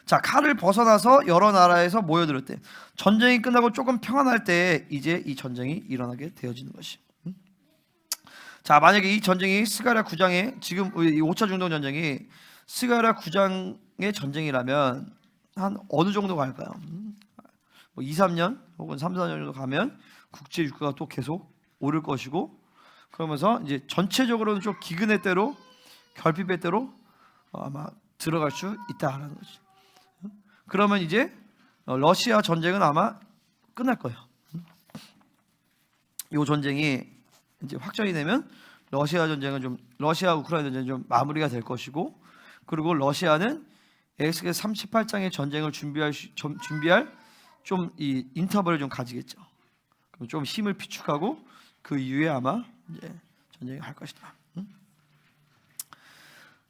A: 자, 칼을 벗어나서 여러 나라에서 모여들었대. 전쟁이 끝나고 조금 평안할 때 이제 이 전쟁이 일어나게 되어지는 것이. 자, 만약에 이 전쟁이 스가랴 9장에 지금 이 5차 중동 전쟁이 스가랴 9장의 전쟁이라면 한 어느 정도 갈까요? 뭐 2, 3년 혹은 3, 4년 정도 가면 국제 유가가 또 계속 오를 것이고 그러면서 이제 전체적으로는 좀 기근의 때로 결핍의 때로 아마 들어갈 수 있다라는 거죠. 그러면 이제 러시아 전쟁은 아마 끝날 거예요. 이 전쟁이 이제 확정이 되면 러시아 우크라이나 전쟁은 좀 마무리가 될 것이고 그리고 러시아는 에스겔 38장의 전쟁을 준비할 좀 이 인터벌을 좀 가지겠죠. 그럼 좀 힘을 비축하고 그 이후에 아마 이제 전쟁을 할 것이다.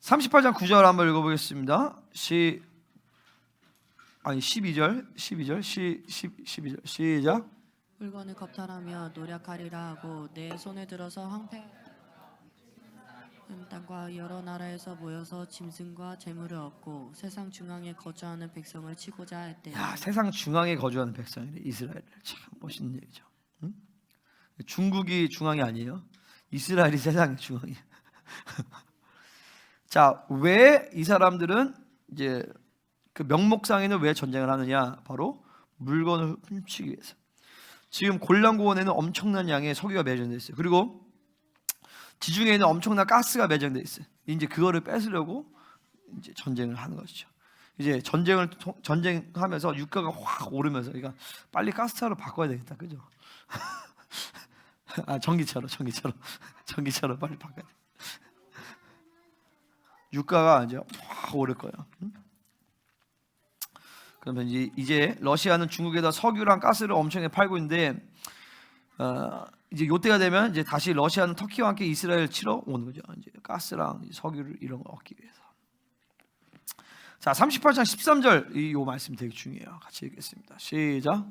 A: 38장 9절 한번 읽어보겠습니다. 12절 시작.
B: 물건을 겁탈하며 노력하리라 하고 내 손에 들어서 황폐 땅과 여러 나라에서 모여서 짐승과 재물을 얻고 세상 중앙에 거주하는 백성을 치고자 할 때.
A: 야, 세상 중앙에 거주하는 백성이래. 이스라엘. 참 멋있는 얘기죠. 응? 중국이 중앙이 아니에요. 이스라엘이 세상의 중앙이에요. 자, 왜 이 사람들은 이제 그 명목상에는 왜 전쟁을 하느냐? 바로 물건을 훔치기 위해서. 지금 골란고원에는 엄청난 양의 석유가 매장되어 있어요. 그리고 지중해에는 엄청난 가스가 매장되어 있어요. 이제 그거를 뺏으려고 이제 전쟁을 하는 것이죠. 이제 전쟁하면서 유가가 확 오르면서 그러니까 빨리 가스차로 바꿔야 되겠다, 그죠? 전기차로 빨리 바꿔야 돼. 유가가 이제 확 오를 거예요. 그러면 이제 러시아는 중국에다 석유랑 가스를 엄청나게 팔고 있는데 이제 요때가 되면 이제 다시 러시아는 터키와 함께 이스라엘을 치러 오는 거죠. 이제 가스랑 석유를 이런 거 얻기 위해서. 자, 38장 13절 이 말씀 되게 중요해요. 같이 읽겠습니다. 시작.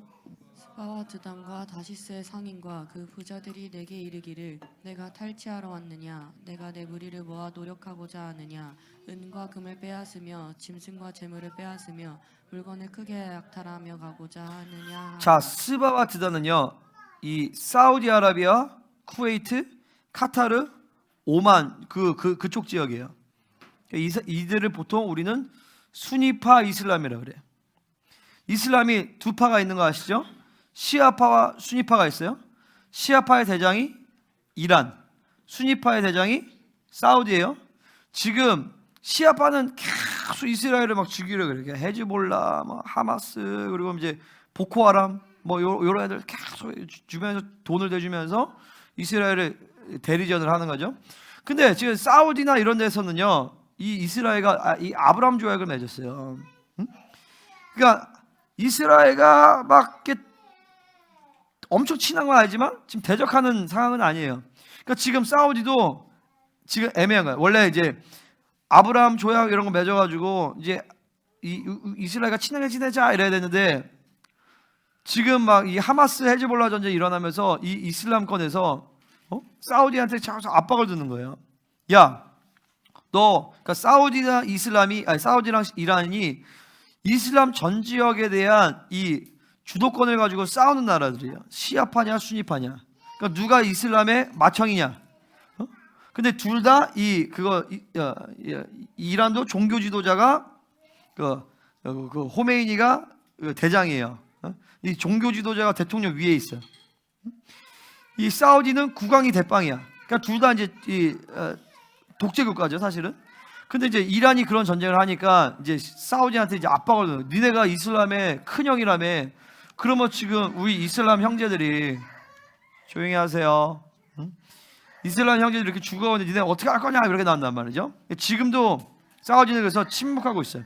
B: 스바와 드단과 다시스의 상인과 그 부자들이 내게 이르기를 내가 탈취하러 왔느냐 내가 내 무리를 모아 노력하고자 하느냐 은과 금을 빼앗으며 짐승과 재물을 빼앗으며 물건을 크게 약탈하며 가고자 하느냐.
A: 자, 스바와 드단은요 이 사우디아라비아, 쿠웨이트, 카타르, 오만 그쪽 지역이에요. 이들을 보통 우리는 수니파 이슬람이라고 그래요. 이슬람이 두 파가 있는 거 아시죠? 시아파와 수니파가 있어요. 시아파의 대장이 이란, 수니파의 대장이 사우디예요. 지금 시아파는 계속 이스라엘을 막 죽이려고 그래요. 헤즈볼라, 뭐 하마스, 그리고 이제 보코하람, 뭐 요런 애들 계속 주변에서 돈을 대주면서 이스라엘을 대리전을 하는 거죠. 근데 지금 사우디나 이런 데서는요, 이 이스라엘과 이 아브라함 조약을 맺었어요. 그러니까 이스라엘과 막 이렇게 엄청 친한 건 아니지만 지금 대적하는 상황은 아니에요. 그러니까 지금 사우디도 지금 애매한 거예요. 원래 이제 아브라함 조약 이런 거 맺어가지고 이제 이스라엘과 친하게 지내자 이래야 되는데 지금 막 이 하마스 헤즈볼라 전쟁이 일어나면서 이 이슬람권에서 사우디한테 자꾸 압박을 주는 거예요. 야, 너 그러니까 사우디랑 이란이 이슬람 전 지역에 대한 이 주도권을 가지고 싸우는 나라들이에요. 시아파냐 수니파냐. 그러니까 누가 이슬람의 맏형이냐. 근데 둘 다 이란도 종교 지도자가 그 호메이니가 대장이에요. 이 종교 지도자가 대통령 위에 있어요. 이 사우디는 국왕이 대빵이야. 그러니까 둘 다 이제 독재 국가죠, 사실은. 근데 이제 이란이 그런 전쟁을 하니까 이제 사우디한테 이제 압박을 넣어요. 니네가 이슬람의 큰 형이라며. 그러면 지금 우리 이슬람 형제들이 조용히 하세요. 이스라엘 형제들이 이렇게 죽어오는데 니네 어떻게 할 거냐 이렇게 나온단 말이죠. 지금도 싸워지는 그래서 침묵하고 있어요.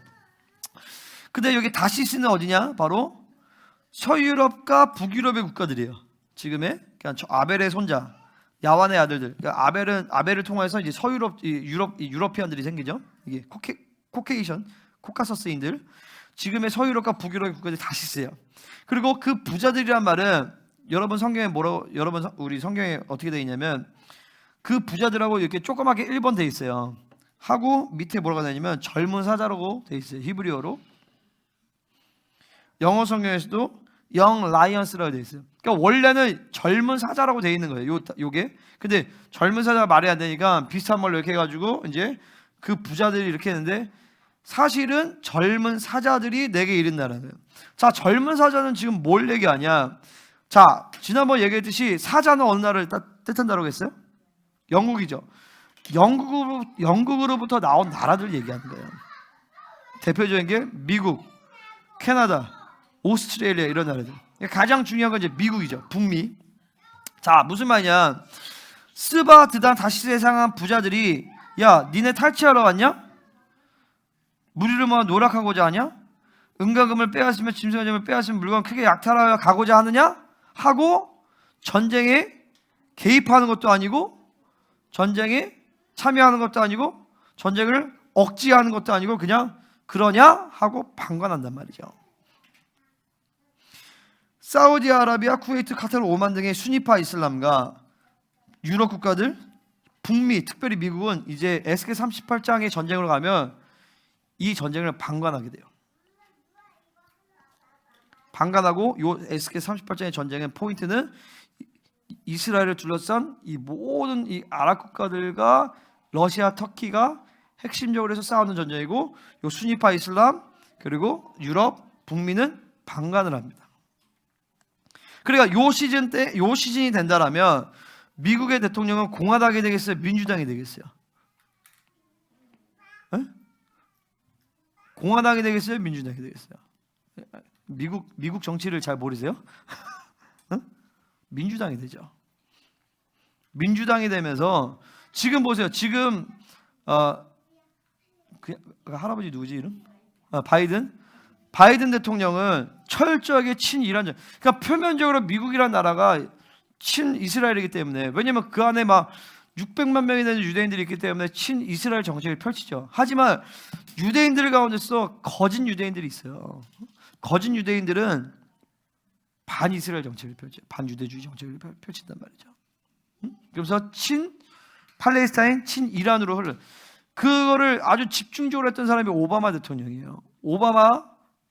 A: 근데 여기 다시스는 어디냐? 바로 서유럽과 북유럽의 국가들이에요. 지금의 그러니까 아벨의 손자 야완의 아들들. 그러니까 아벨을 통해서 이제 서유럽 유러피안들이 생기죠. 이게 코케이션 코카서스인들. 지금의 서유럽과 북유럽의 국가들이 다시스예요. 그리고 그 부자들이란 말은 여러분 우리 성경에 어떻게 되어 있냐면 그 부자들하고 이렇게 조그맣게 1번 돼 있어요. 하고 밑에 뭐라고 되냐면 젊은 사자라고 돼 있어요. 히브리어로. 영어 성경에서도 영 라이언스라고 돼 있어요. 그러니까 원래는 젊은 사자라고 돼 있는 거예요. 요게. 근데 젊은 사자가 말이 안 되니까 비슷한 말로 이렇게 해가지고 이제 그 부자들이 이렇게 했는데 사실은 젊은 사자들이 내게 이른다는 거예요. 자, 젊은 사자는 지금 뭘 얘기하냐? 자, 지난번 얘기했듯이 사자는 어느 나라를 뜻한다고 했어요? 영국이죠. 영국으로부터 나온 나라들 얘기하는 거예요. 대표적인 게 미국, 캐나다, 오스트레일리아 이런 나라들. 가장 중요한 건 이제 미국이죠. 북미. 자, 무슨 말이냐? 스바 드단 다시스에 상한 부자들이 야, 니네 탈취하러 왔냐? 무리를 모아 노력하고자 하냐? 은과 금을 빼앗으며 짐승의 점을 빼앗으면 물건 크게 약탈하여 가고자 하느냐? 하고 전쟁에 개입하는 것도 아니고 전쟁에 참여하는 것도 아니고 전쟁을 억지하는 것도 아니고 그냥 그러냐? 하고 방관한단 말이죠. 사우디아라비아, 쿠웨이트, 카타르, 오만 등의 수니파 이슬람과 유럽 국가들, 북미, 특별히 미국은 이제 에스겔 38장의 전쟁으로 가면 이 전쟁을 방관하게 돼요. 방관하고 요 에스겔 38장의 전쟁의 포인트는 이스라엘을 둘러싼 이 모든 이 아랍 국가들과 러시아, 터키가 핵심적으로 해서 싸우는 전쟁이고 요 수니파 이슬람 그리고 유럽, 북미는 방관을 합니다. 그러니까 요 시즌이 된다라면 미국의 대통령은 공화당이 되겠어요? 민주당이 되겠어요? 에? 공화당이 되겠어요? 민주당이 되겠어요? 미국 정치를 잘 모르세요? 민주당이 되죠. 민주당이 되면서 지금 보세요. 지금 그 할아버지 누구지 이름? 바이든 대통령은 철저하게 친이란 그러니까 표면적으로 미국이란 나라가 친이스라엘이기 때문에 왜냐하면 그 안에 막 600만 명이 되는 유대인들이 있기 때문에 친이스라엘 정책을 펼치죠. 하지만 유대인들 가운데서 거짓 유대인들이 있어요. 거짓 유대인들은 반이스라엘 정책을 펼쳐요. 반유대주의 정책을 펼친단 말이죠. 그래서 팔레스타인, 친이란으로 흘러. 그거를 아주 집중적으로 했던 사람이 오바마 대통령이에요. 오바마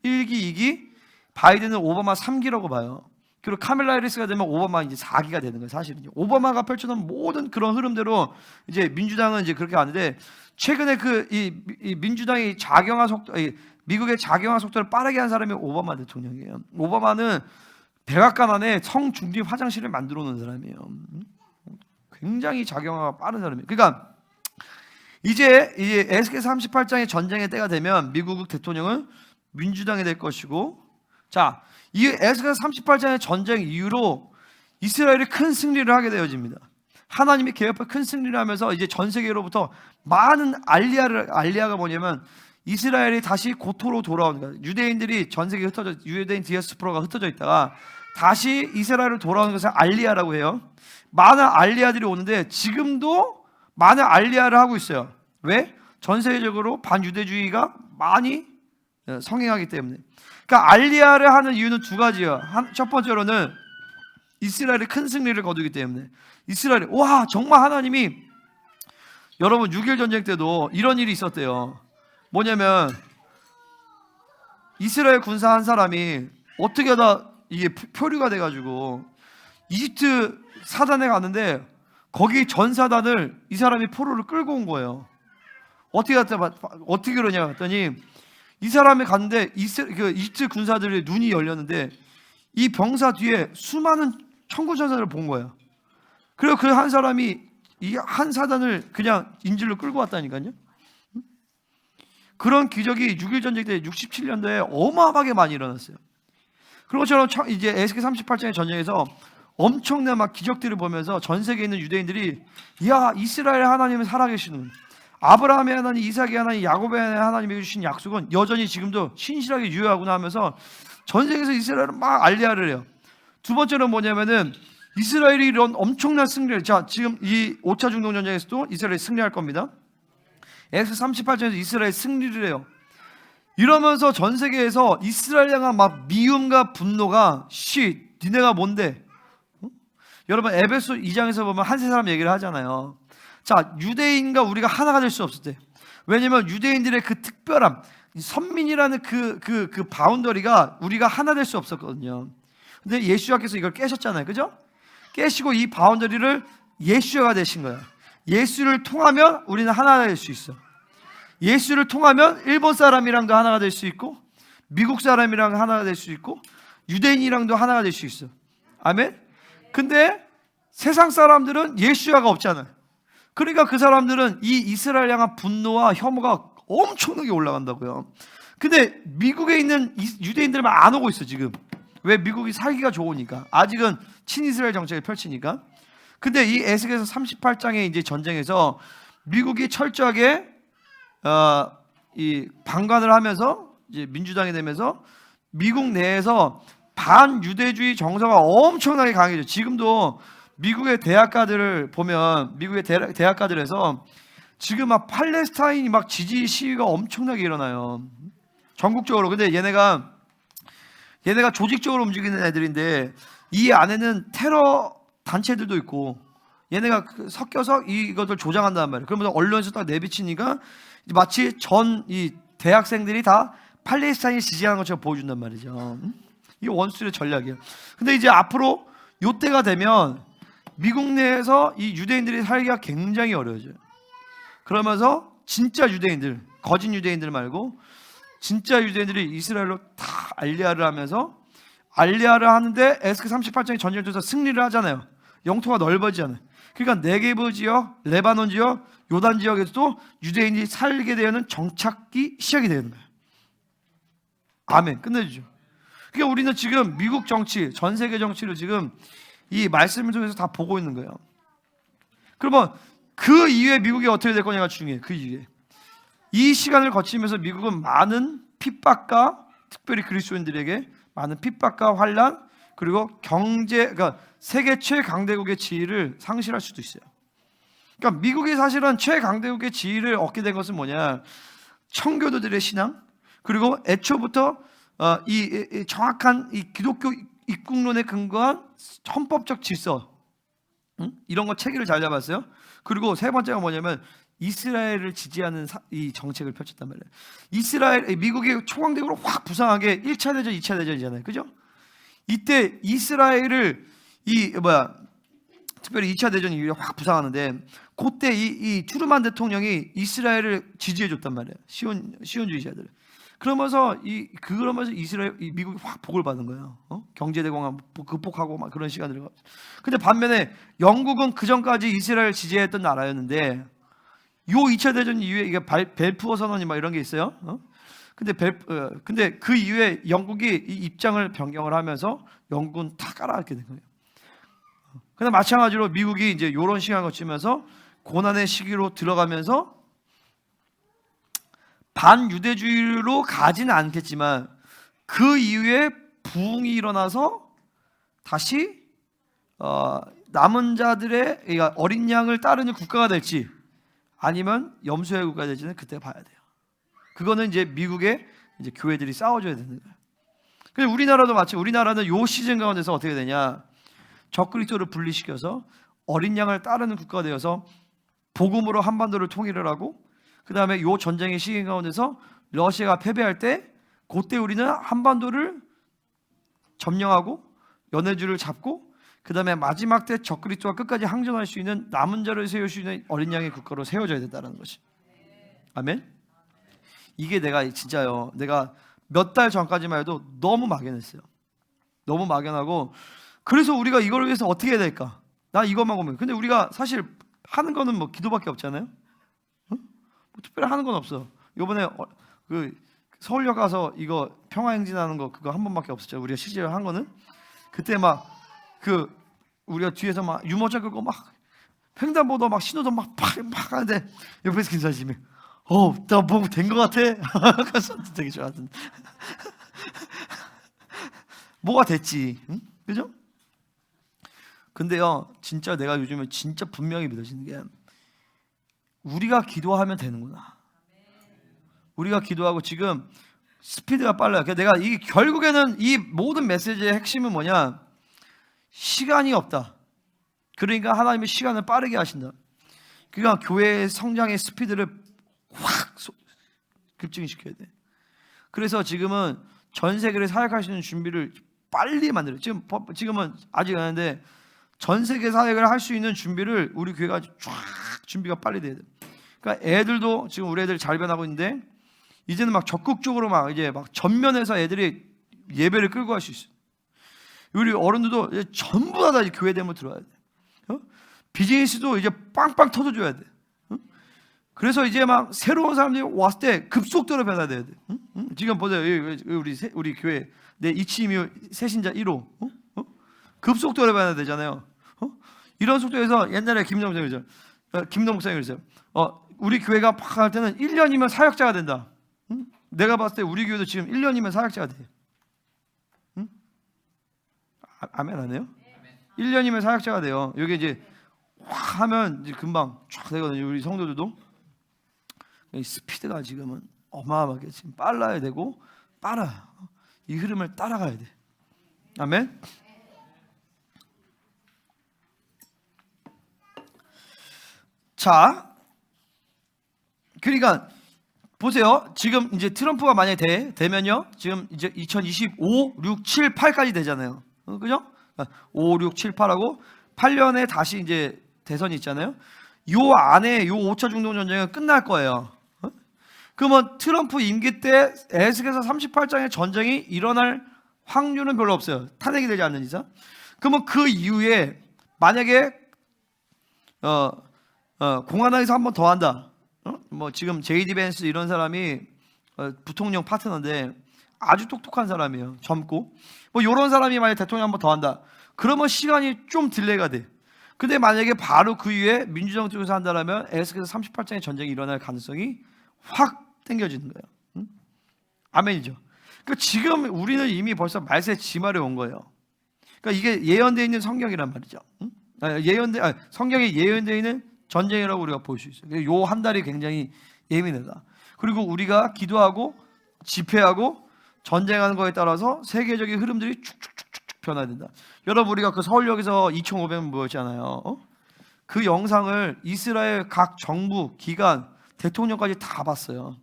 A: 1기, 2기, 바이든은 오바마 3기라고 봐요. 그리고 카밀라 해리스가 되면 오바마 이제 4기가 되는 거예요. 사실은 오바마가 펼쳐놓은 모든 그런 흐름대로 이제 민주당은 이제 그렇게 하는데 최근에 이 민주당이 미국의 자경화 속도를 빠르게 한 사람이 오바마 대통령이에요. 오바마는 백악관 안에 성중립 화장실을 만들어 놓은 사람이에요. 굉장히 자경화가 빠른 사람이에요. 그러니까 이제 에스겔 38장의 전쟁의 때가 되면 미국 대통령은 민주당이 될 것이고, 자, 이 에스겔 38장의 전쟁 이후로 이스라엘이 큰 승리를 하게 되어집니다. 하나님이 개혁과 큰 승리를 하면서 이제 전 세계로부터 많은 알리아가 뭐냐면 이스라엘이 다시 고토로 돌아오는 거예요. 유대인들이 전 세계에 유대인 디아스포라가 흩어져 있다가 다시 이스라엘을 돌아오는 것을 알리아라고 해요. 많은 알리아들이 오는데 지금도 많은 알리아를 하고 있어요. 왜? 전 세계적으로 반유대주의가 많이 성행하기 때문에. 그러니까 알리아를 하는 이유는 두 가지예요. 첫 번째로는 이스라엘이 큰 승리를 거두기 때문에. 이스라엘이 와 정말 하나님이 여러분 6.1 전쟁 때도 이런 일이 있었대요. 뭐냐면 이스라엘 군사 한 사람이 어떻게 하다 이게 표류가 돼가지고 이집트 사단에 갔는데 거기 전 사단을 이 사람이 포로를 끌고 온 거예요. 어떻게 그러냐 했더니 이 사람이 갔는데 이집트 군사들의 눈이 열렸는데 이 병사 뒤에 수많은 천군천사를 본 거예요. 그리고 그 한 사람이 이 한 사단을 그냥 인질로 끌고 왔다니까요. 그런 기적이 6.1 전쟁 때 67년도에 어마어마하게 많이 일어났어요. 그런 것처럼 이제 에스겔 38장의 전쟁에서 엄청난 막 기적들을 보면서 전 세계에 있는 유대인들이 야, 이스라엘 하나님은 살아계시는, 아브라함의 하나님, 이삭의 하나님, 야곱의 하나님이 주신 약속은 여전히 지금도 신실하게 유효하구나 하면서 전 세계에서 이스라엘을 막 알리아를 해요. 두 번째는 뭐냐면은 이스라엘이 이런 엄청난 승리를, 자, 지금 이 5차 중동전쟁에서도 이스라엘이 승리할 겁니다. 엑스 38장에서 이스라엘이 승리를 해요. 이러면서 전 세계에서 이스라엘 향한 막 미움과 분노가 니네가 뭔데? 여러분 에베소 2장에서 보면 한 세 사람 얘기를 하잖아요. 자, 유대인과 우리가 하나가 될 수 없을 때, 왜냐면 유대인들의 그 특별함, 선민이라는 그 바운더리가 우리가 하나 될 수 없었거든요. 근데 예수님께서 이걸 깨셨잖아요, 그죠? 깨시고 이 바운더리를 예수가 되신 거예요. 예수를 통하면 우리는 하나가 될 수 있어. 예수를 통하면 일본 사람이랑도 하나가 될 수 있고, 미국 사람이랑 하나가 될 수 있고, 유대인이랑도 하나가 될 수 있어. 아멘? 근데 세상 사람들은 예수가 없잖아요. 그러니까 그 사람들은 이 이스라엘 향한 분노와 혐오가 엄청나게 올라간다고요. 근데 미국에 있는 유대인들만 안 오고 있어 지금. 왜? 미국이 살기가 좋으니까. 아직은 친이스라엘 정책을 펼치니까. 근데 이 에스겔서 38장의 이제 전쟁에서 미국이 철저하게 이 방관을 하면서 이제 민주당이 되면서 미국 내에서 반유대주의 정서가 엄청나게 강해져. 지금도 미국의 대학가들을 보면 미국의 대학가들에서 지금 막 팔레스타인이 막 지지 시위가 엄청나게 일어나요. 전국적으로. 근데 얘네가 조직적으로 움직이는 애들인데 이 안에는 테러 단체들도 있고 얘네가 섞여서 이것을 조장한단 말이에요. 그러면서 언론에서 딱 내비치니까 마치 전 이 대학생들이 다 팔레스타인을 지지하는 것처럼 보여준단 말이죠. 이게 원수의 전략이에요. 근데 이제 앞으로 요때가 되면 미국 내에서 이 유대인들이 살기가 굉장히 어려워져요. 그러면서 진짜 유대인들, 거짓 유대인들 말고 진짜 유대인들이 이스라엘로 다 알리아를 하면서 알리아를 하는데 에스겔 38장의 전쟁을 통해서 승리를 하잖아요. 영토가 넓어지잖아요. 그러니까 네게브 지역, 레바논 지역, 요단 지역에서도 유대인이 살게 되는 정착기 시작이 되는 거예요. 아멘. 끝내주죠. 그러니까 우리는 지금 미국 정치, 전 세계 정치를 지금 이 말씀을 통해서 다 보고 있는 거예요. 그러면 그 이후에 미국이 어떻게 될 거냐가 중요해요. 그 이후에. 이 시간을 거치면서 미국은 많은 핍박과 특별히 그리스도인들에게 많은 핍박과 환란, 그리고 그러니까 세계 최강대국의 지위를 상실할 수도 있어요. 그러니까 미국이 사실은 최강대국의 지위를 얻게 된 것은 뭐냐? 청교도들의 신앙, 그리고 애초부터 이 정확한 이 기독교 입국론에 근거한 헌법적 질서, 이런 거 체계를 잘 잡았어요. 그리고 세 번째가 뭐냐면 이스라엘을 지지하는 이 정책을 펼쳤단 말이에요. 미국이 초강대국으로 확 부상하게 1차 대전, 2차 대전이잖아요, 그죠? 이때 이스라엘을 특별히 2차 대전 이후에 확 부상하는데 그때 이 트루만 대통령이 이스라엘을 지지해줬단 말이에요. 시온주의자들. 그러면서 미국이 확 복을 받은 거예요. 경제대공황 극복하고 막 그런 시간들을. 근데 반면에 영국은 그 전까지 이스라엘 지지했던 나라였는데 요 2차 대전 이후에 이게 벨푸어 선언이 막 이런 게 있어요. 근데 그 이후에 영국이 이 입장을 변경을 하면서 영국은 다 깔아앉게 된 거예요. 근데 마찬가지로 미국이 이제 이런 시간을 거치면서 고난의 시기로 들어가면서 반유대주의로 가지는 않겠지만 그 이후에 부흥이 일어나서 다시 남은 자들의, 그러니까 어린 양을 따르는 국가가 될지 아니면 염소의 국가가 될지는 그때 봐야 돼요. 그거는 이제 미국의 이제 교회들이 싸워줘야 되는 거예요. 근데 우리나라도 우리나라는 요 시즌 가운데서 어떻게 되냐? 적그리스도를 분리시켜서 어린 양을 따르는 국가가 되어서 복음으로 한반도를 통일을 하고, 그 다음에 요 전쟁의 시기 가운데서 러시아가 패배할 때 그때 우리는 한반도를 점령하고 연해주를 잡고, 그 다음에 마지막 때 적그리스도가 끝까지 항전할 수 있는 남은 자를 세울 수 있는 어린 양의 국가로 세워져야 된다는 것이. 아멘. 이게 내가 몇 달 전까지만 해도 너무 막연했어요. 너무 막연하고, 그래서 우리가 이걸 위해서 어떻게 해야 될까? 나 이것만 보면. 근데 우리가 사실 하는 거는 뭐 기도밖에 없잖아요. 뭐 특별히 하는 건 없어. 이번에 그 서울역 가서 이거 평화행진하는 거 그거 한 번밖에 없었죠. 우리가 실제로 한 거는 그때 막 그 우리가 뒤에서 막 유모차 끌고 막 횡단보도 막 신호도 막 하는데 옆에서 김사님이 나 보고 된 것 같아. 그래서 되게 좋았는데 뭐가 됐지, 응? 그죠? 근데요, 진짜 내가 요즘에 진짜 분명히 믿어지는 게 우리가 기도하면 되는구나. 우리가 기도하고 지금 스피드가 빨라요. 내가 이 결국에는 이 모든 메시지의 핵심은 뭐냐? 시간이 없다. 그러니까 하나님의 시간을 빠르게 하신다. 그러니까 교회의 성장의 스피드를 확 급증시켜야 돼. 그래서 지금은 전 세계를 사역할 수 있는 준비를 빨리 만들어요. 지금은 아직 안 하는데 전 세계 사역을 할 수 있는 준비를 우리 교회가 쫙 준비가 빨리 돼야 돼. 그러니까 애들도 지금 우리 애들 잘 변하고 있는데 이제는 막 적극적으로 막 이제 막 전면에서 애들이 예배를 끌고 갈 수 있어. 우리 어른들도 이제 전부 다 교회 대문 들어와야 돼. 비즈니스도 이제 빵빵 터져줘야 돼. 그래서 이제 막 새로운 사람들이 왔을 때 급속도로 변화돼야 돼. 지금 보세요, 우리 교회 내 이치이며 새신자 1호 급속도로 변화되잖아요. 이런 속도에서 옛날에 김동생 목사님이 그랬어요. 우리 교회가 팍 할 때는 1년이면 사역자가 된다. 내가 봤을 때 우리 교회도 지금 1년이면 사역자가 돼. 아멘 안 해요? 1년이면 사역자가 돼요. 여기 이제 확 하면 이제 금방 쫙 되거든요. 우리 성도들도 이 스피드가 지금은 어마어마하게 지금 빨라야 되고 빨라요. 이 흐름을 따라가야 돼. 아멘. 자, 그러니까 보세요. 지금 이제 트럼프가 만약에 되면요, 지금 이제 2025, 6, 7, 8까지 되잖아요. 그죠? 5, 6, 7, 8하고 8년에 다시 이제 대선이 있잖아요. 요 안에 요 5차 중동 전쟁은 끝날 거예요. 그러면 트럼프 임기 때 에스겔서 38장의 전쟁이 일어날 확률은 별로 없어요. 탄핵이 되지 않는 이상. 그러면 그 이후에 만약에 공화당에서 한 번 더 한다. 뭐 지금 제이디 벤스 이런 사람이 부통령 파트너인데 아주 똑똑한 사람이에요. 젊고 뭐 이런 사람이 만약 대통령 한 번 더 한다. 그러면 시간이 좀 딜레이가 돼. 근데 만약에 바로 그 이후에 민주당 쪽에서 한다라면 에스겔서 38장의 전쟁이 일어날 가능성이 확 당겨지는 거예요. 아멘이죠. 그러니까 지금 우리는 이미 벌써 말세 지말에 온 거예요. 그러니까 이게 예언되어 있는 성경이란 말이죠. 성경에 예언되어 있는 전쟁이라고 우리가 볼 수 있어요. 요 한 달이 굉장히 예민하다. 그리고 우리가 기도하고 집회하고 전쟁하는 거에 따라서 세계적인 흐름들이 축축축축 변화된다. 여러분, 우리가 그 서울역에서 2,500명 모였잖아요. 그 영상을 이스라엘 각 정부, 기관, 대통령까지 다 봤어요.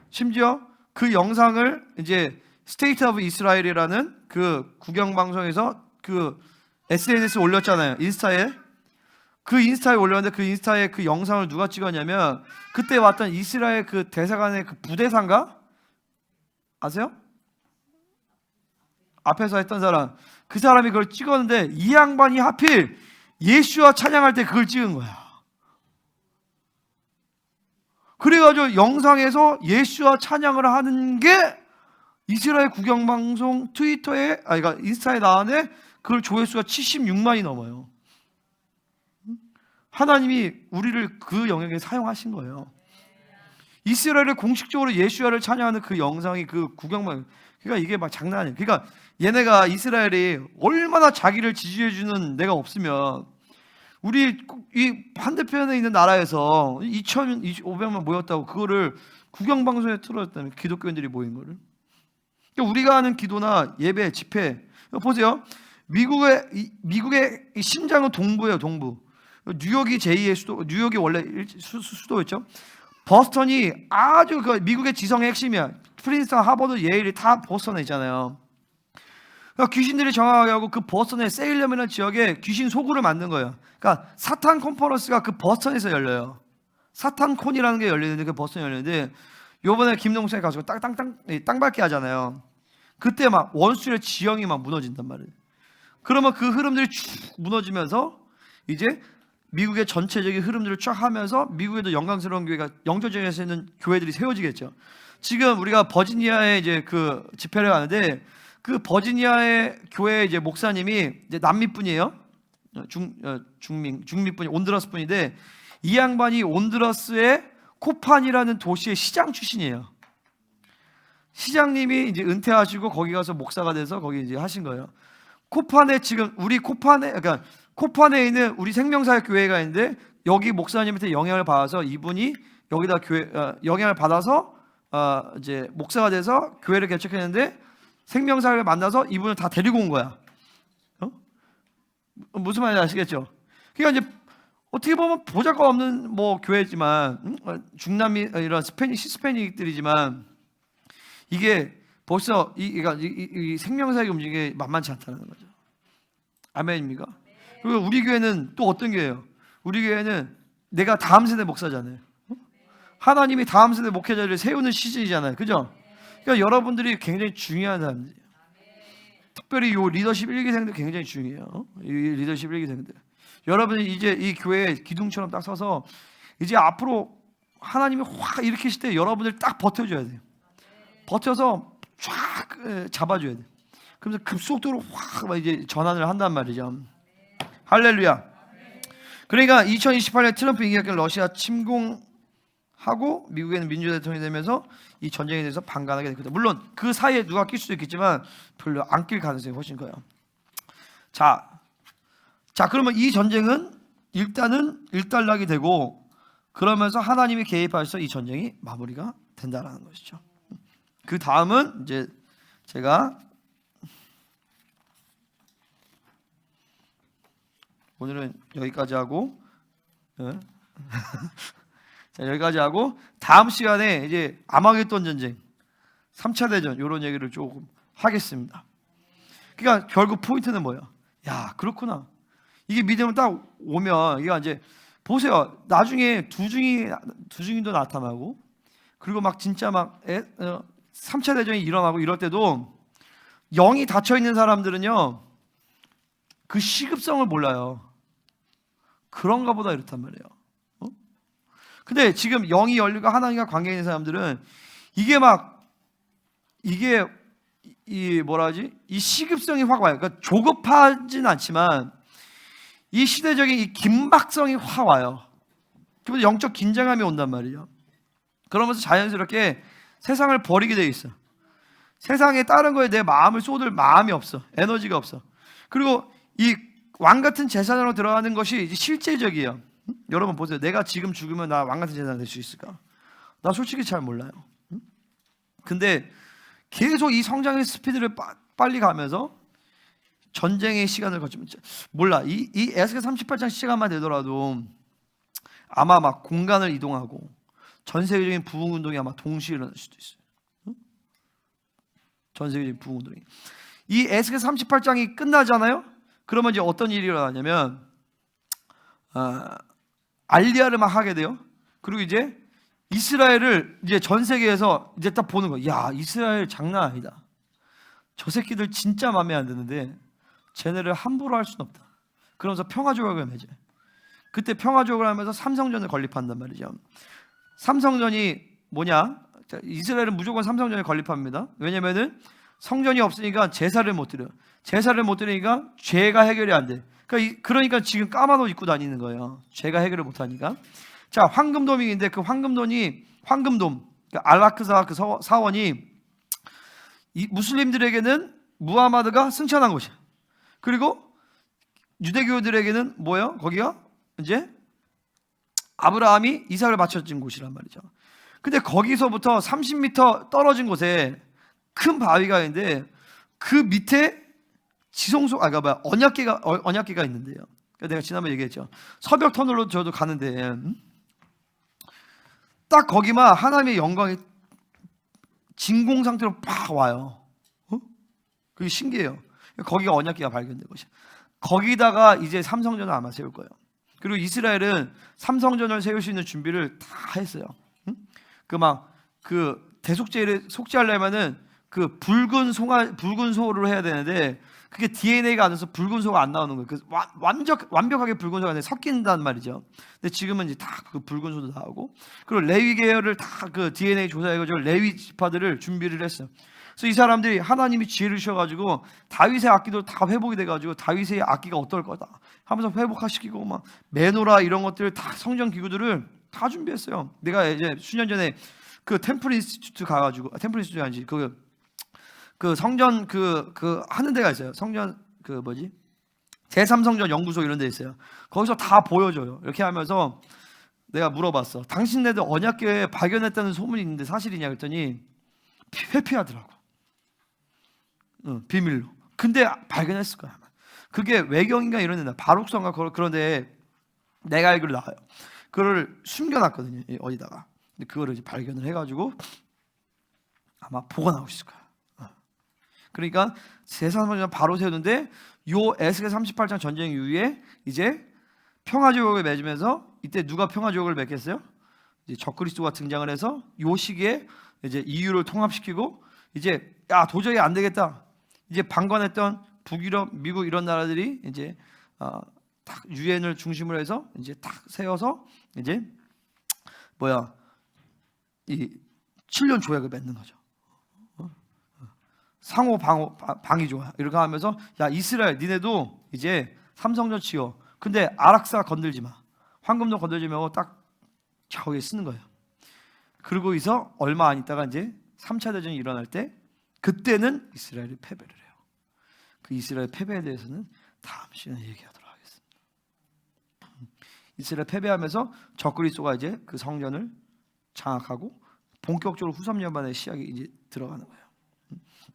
A: 심지어 그 영상을 이제 스테이트 오브 이스라엘이라는 그 국영방송에서 그 SNS에 올렸잖아요. 인스타에. 그 인스타에 올렸는데 그 인스타에 그 영상을 누가 찍었냐면 그때 왔던 이스라엘 그 대사관의 그 부대사인가? 아세요? 앞에서 했던 사람. 그 사람이 그걸 찍었는데 이 양반이 하필 예수와 찬양할 때 그걸 찍은 거야. 그래가지고 영상에서 예수와 찬양을 하는 게 이스라엘 국영방송 트위터에 그러니까 인스타에 나왔는데 그걸 조회수가 76만이 넘어요. 하나님이 우리를 그 영역에 사용하신 거예요. 이스라엘을 공식적으로 예수와를 찬양하는 그 영상이 그 국영방, 그러니까 이게 막 장난 아니에요. 그러니까 얘네가 이스라엘이 얼마나 자기를 지지해주는 데가 없으면 우리 이 반대편에 있는 나라에서 2,500만 모였다고 그거를 국영방송에 틀어줬다면 기독교인들이 모인 거를. 그러니까 우리가 하는 기도나 예배, 집회 보세요. 미국의 심장은 동부예요, 동부. 뉴욕이 제2의 수도, 뉴욕이 원래 수도였죠. 버스턴이 아주 그 미국의 지성의 핵심이야. 프린스턴, 하버드, 예일이 다 버스턴에 있잖아요. 그러니까 귀신들이 정확하게 하고 그 버스턴의 세일럼이라는 지역에 귀신 소굴을 만든 거예요. 그러니까 사탄 컨퍼런스가 그 버스턴에서 열려요. 사탄콘이라는 게 열리는데 그 버스턴에 열리는데 요번에 김동수에 가지고 땅 밟기 하잖아요. 그때 막 원수의 지형이 막 무너진단 말이에요. 그러면 그 흐름들이 쭉 무너지면서 이제 미국의 전체적인 흐름들을 쫙 하면서 미국에도 영광스러운 교회가 영조정에서 있는 교회들이 세워지겠죠. 지금 우리가 버지니아에 이제 그 집회를 하는데 그 버지니아의 교회 이제 목사님이 이제 남미 분이에요. 중미분이 온두라스 분인데 이 양반이 온두라스의 코판이라는 도시의 시장 출신이에요. 시장님이 이제 은퇴하시고 거기 가서 목사가 돼서 거기 이제 하신 거예요. 코판에 지금 우리 코판에 그러니까 코판에 있는 우리 생명사역 교회가 있는데 여기 목사님한테 영향을 받아서 이분이 여기다 교회 영향을 받아서 이제 목사가 돼서 교회를 개척했는데 생명사역을 만나서 이분을 다 데리고 온 거야. 무슨 말인지 아시겠죠? 그러니까 이제 어떻게 보면 보잘것없는 뭐 교회지만 중남미 이런 히스패닉들이지만 이게 벌써 이 생명사역이 움직이는 게 만만치 않다는 거죠. 아멘입니까? 그리고 우리 교회는 또 어떤 교회예요? 우리 교회는 내가 다음 세대 목사잖아요. 하나님이 다음 세대 목회자를 세우는 시즌이잖아요. 그죠? 그러니까 여러분들이 굉장히 중요한 사람들이에요. 특별히 이 리더십 1기생들 굉장히 중요해요. 이 리더십 1기생들. 여러분이 이제 이 교회에 기둥처럼 딱 서서 이제 앞으로 하나님이 확 일으키실 때 여러분들 딱 버텨줘야 돼요. 버텨서 쫙 잡아줘야 돼요. 그러면서 급속도로 확 이제 전환을 한단 말이죠. 할렐루야. 그러니까 2028년 트럼프 임기가 러시아 침공하고 미국에는 민주당 대통령이 되면서 이 전쟁에 대해서 방관하게 됐거든요. 물론 그 사이에 누가 낄 수도 있겠지만 별로 안 낄 가능성이 훨씬 커요. 자, 그러면 이 전쟁은 일단은 일단락이 되고 그러면서 하나님이 개입하셔서 이 전쟁이 마무리가 된다라는 것이죠. 그 다음은 이제 제가 오늘은 여기까지 하고 자, 여기까지 하고 다음 시간에 이제 아마겟돈 전쟁 3차 대전 이런 얘기를 조금 하겠습니다. 그러니까 결국 포인트는 뭐야? 야, 그렇구나. 이게 믿음은 딱 오면 이게 이제 보세요. 나중에 두 중인도 나타나고 그리고 막 진짜 막 3차 대전이 일어나고 이럴 때도 영이 닫혀 있는 사람들은요 그 시급성을 몰라요. 그런가 보다 이렇단 말이에요. 근데 지금 영이 열리고 하나님과 관계 있는 사람들은 이게 이 뭐라 하지? 이 시급성이 확 와요. 그러니까 조급하진 않지만 이 시대적인 이 긴박성이 확 와요. 그래서 영적 긴장감이 온단 말이죠. 그러면서 자연스럽게 세상을 버리게 돼 있어. 세상에 다른 거에 내 마음을 쏟을 마음이 없어. 에너지가 없어. 그리고 이 왕 같은 재산으로 들어가는 것이 이제 실제적이에요. 여러분 보세요. 내가 지금 죽으면 나 왕 같은 재산 될 수 있을까? 나 솔직히 잘 몰라요. 근데 계속 이 성장의 스피드를 빨리 가면서 전쟁의 시간을 거치면 몰라. 이 에스겔 38장 시간만 되더라도 아마 막 공간을 이동하고 전 세계적인 부흥 운동이 아마 동시에 일어날 수도 있어요. 전 세계적인 부흥 운동이. 이 에스겔 38장이 끝나잖아요. 그러면 이제 어떤 일이 일어나냐면 알리야를 막 하게 돼요. 그리고 이제 이스라엘을 이제 전 세계에서 이제 딱 보는 거야. 야, 이스라엘 장난 아니다. 저 새끼들 진짜 마음에 안 드는데 쟤네를 함부로 할 수는 없다. 그러면서 평화조약을 맺어요. 그때 평화조약을 하면서 삼성전을 건립한단 말이죠. 삼성전이 뭐냐? 이스라엘은 무조건 삼성전을 건립합니다. 왜냐면은 성전이 없으니까 제사를 못 드려. 제사를 못 드리니까 죄가 해결이 안 돼. 그러니까 지금 까만 옷 입고 다니는 거예요. 죄가 해결을 못 하니까. 자, 황금돔인데 그 황금돔, 알라크사 그 사원이 이 무슬림들에게는 무하마드가 승천한 곳이야. 그리고 유대교들에게는 뭐예요? 거기가 이제 아브라함이 이삭을 바쳐준 곳이란 말이죠. 근데 거기서부터 30m 떨어진 곳에 큰 바위가 있는데 그 밑에 언약궤가 있는데요. 그러니까 내가 지난번에 얘기했죠. 서벽 터널로 저도 가는데 딱 거기만 하나님의 영광이 진공 상태로 팍 와요. 그게 신기해요. 거기가 언약궤가 발견된 것이야. 거기다가 이제 삼성전을 아마 세울 거예요. 그리고 이스라엘은 삼성전을 세울 수 있는 준비를 다 했어요. 그 대속죄를 속죄하려면은 그 붉은 소를 해야 되는데 그게 DNA가 안 돼서 붉은 소가 안 나오는 거예요. 완벽하게 붉은 소가 섞인단 말이죠. 근데 지금은 이제 다 그 붉은 소도 나오고, 그리고 레위 계열을 다 그 DNA 조사해가지고 레위 지파들을 준비를 했어요. 그래서 이 사람들이 하나님이 지혜를 주셔가지고 다윗의 악기도 다 회복이 돼가지고 다윗의 악기가 어떨 거다 하면서 회복시키고 막 메노라 이런 것들 다 성전 기구들을 다 준비했어요. 내가 이제 수년 전에 그 템플 인스티튜트 가가지고 템플 인스티튜트 아니지 그 성전 그 하는 데가 있어요. 성전 그 뭐지 제3성전 연구소 이런 데 있어요. 거기서 다 보여줘요. 이렇게 하면서 내가 물어봤어. 당신네들 언약궤 발견했다는 소문이 있는데 사실이냐 그랬더니 회피하더라고. 비밀로. 근데 발견했을 거야. 그게 외경인가 이런 데나 바룩성가 그런데 내가 알기로 나와요. 그거를 숨겨놨거든요. 어디다가. 근데 그거를 이제 발견을 해가지고 아마 보관하고 있을 거야. 그러니까 제3성전 바로 세우는데 요 에스겔 38장 전쟁 이후에 이제 평화조약을 맺으면서 이때 누가 평화조약을 맺겠어요? 이제 적그리스도가 등장을 해서 요 시기에 이제 EU를 통합시키고 이제 야 도저히 안 되겠다. 이제 방관했던 북유럽, 미국 이런 나라들이 이제 딱 유엔을 중심으로 해서 이제 딱 세워서 이제 이 7년 조약을 맺는 거죠. 상호 방위 조약 이렇게 하면서 야 이스라엘 니네도 이제 삼성전 지어. 근데 아락사 건들지 마. 황금도 건들지 말고 딱 저기에 쓰는 거예요. 그리고 있어 얼마 안 있다가 이제 3차 대전이 일어날 때 그때는 이스라엘이 패배를 해요. 그 이스라엘 패배에 대해서는 다음 시간에 얘기하도록 하겠습니다. 이스라엘 패배하면서 적그리스도가 이제 그 성전을 장악하고 본격적으로 후삼년 만에 시작이 이제 들어가는 거예요.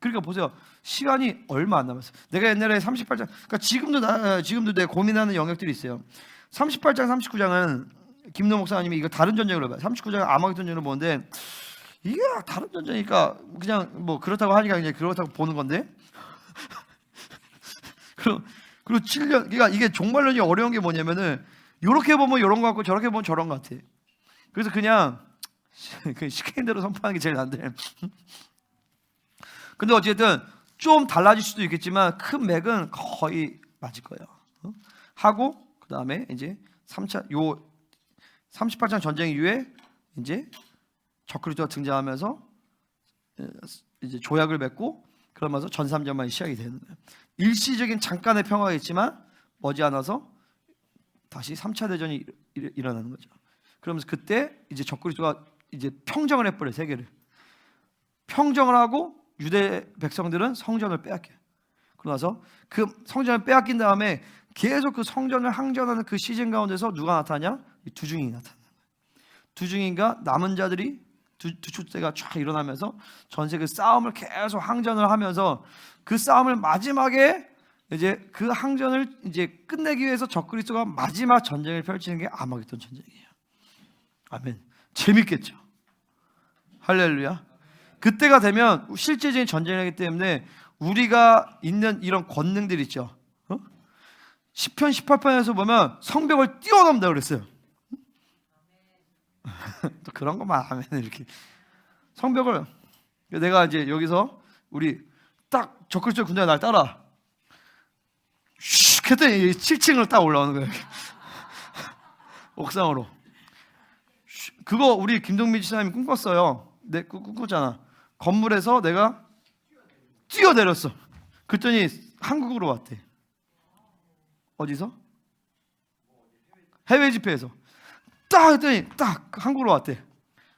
A: 그러니까 보세요. 시간이 얼마 안 남았어요. 내가 옛날에 38장, 그러니까 지금도 내가 고민하는 영역들이 있어요. 38장, 39장은 김노 목사님이 이거 다른 전쟁으로 봐요. 39장은 아마겟돈 전쟁으로 보는데 이게 다른 전쟁이니까 그냥 뭐 그렇다고 하니까 이제 그렇다고 보는 건데. 그리고 7년, 그러니까 이게 종말론이 어려운 게 뭐냐면은 이렇게 보면 이런 거 같고 저렇게 보면 저런 거 같아. 그래서 그냥 시키는 대로 선포하는 게 제일 난데. 근데 어쨌든 좀 달라질 수도 있겠지만 큰 맥은 거의 맞을 거예요. 하고 그 다음에 이제 3차 요 38장 전쟁 이후에 이제 적그리스도가 등장하면서 이제 조약을 맺고 그러면서 전삼전만이 시작이 되는 거예요. 일시적인 잠깐의 평화가 있지만 머지않아서 다시 3차 대전이 일어나는 거죠. 그러면서 그때 이제 적그리스도가 이제 평정을 해버려요. 세계를 평정을 하고 유대 백성들은 성전을 빼앗겨요. 그러고 나서 그 성전을 빼앗긴 다음에 계속 그 성전을 항전하는 그 시즌 가운데서 누가 나타나냐? 두 증인이 나타나는 거예요. 두 증인과 남은 자들이 두 축제가 쫙 일어나면서 전 세계 싸움을 계속 항전을 하면서 그 싸움을 마지막에 이제 그 항전을 이제 끝내기 위해서 적그리스도가 마지막 전쟁을 펼치는 게 아마겟돈 전쟁이에요. 아멘. 재밌겠죠? 할렐루야. 그때가 되면 실제적인 전쟁이기 때문에 우리가 있는 이런 권능들 있죠. 10편 18편에서 보면 성벽을 뛰어넘는다 그랬어요. 또 그런 것만 하면 이렇게 성벽을 내가 이제 여기서 우리 딱 적그리스도 군대가 날 따라 슉 했더니 7층을 딱 올라오는 거예요. 옥상으로. 그거 우리 김동민 지사님이 꿈꿨어요. 내 꿈꿨잖아. 건물에서 내가 뛰어내렸어. 그랬더니 한국으로 왔대. 어디서? 해외 집회에서 딱 했더니 딱 한국으로 왔대.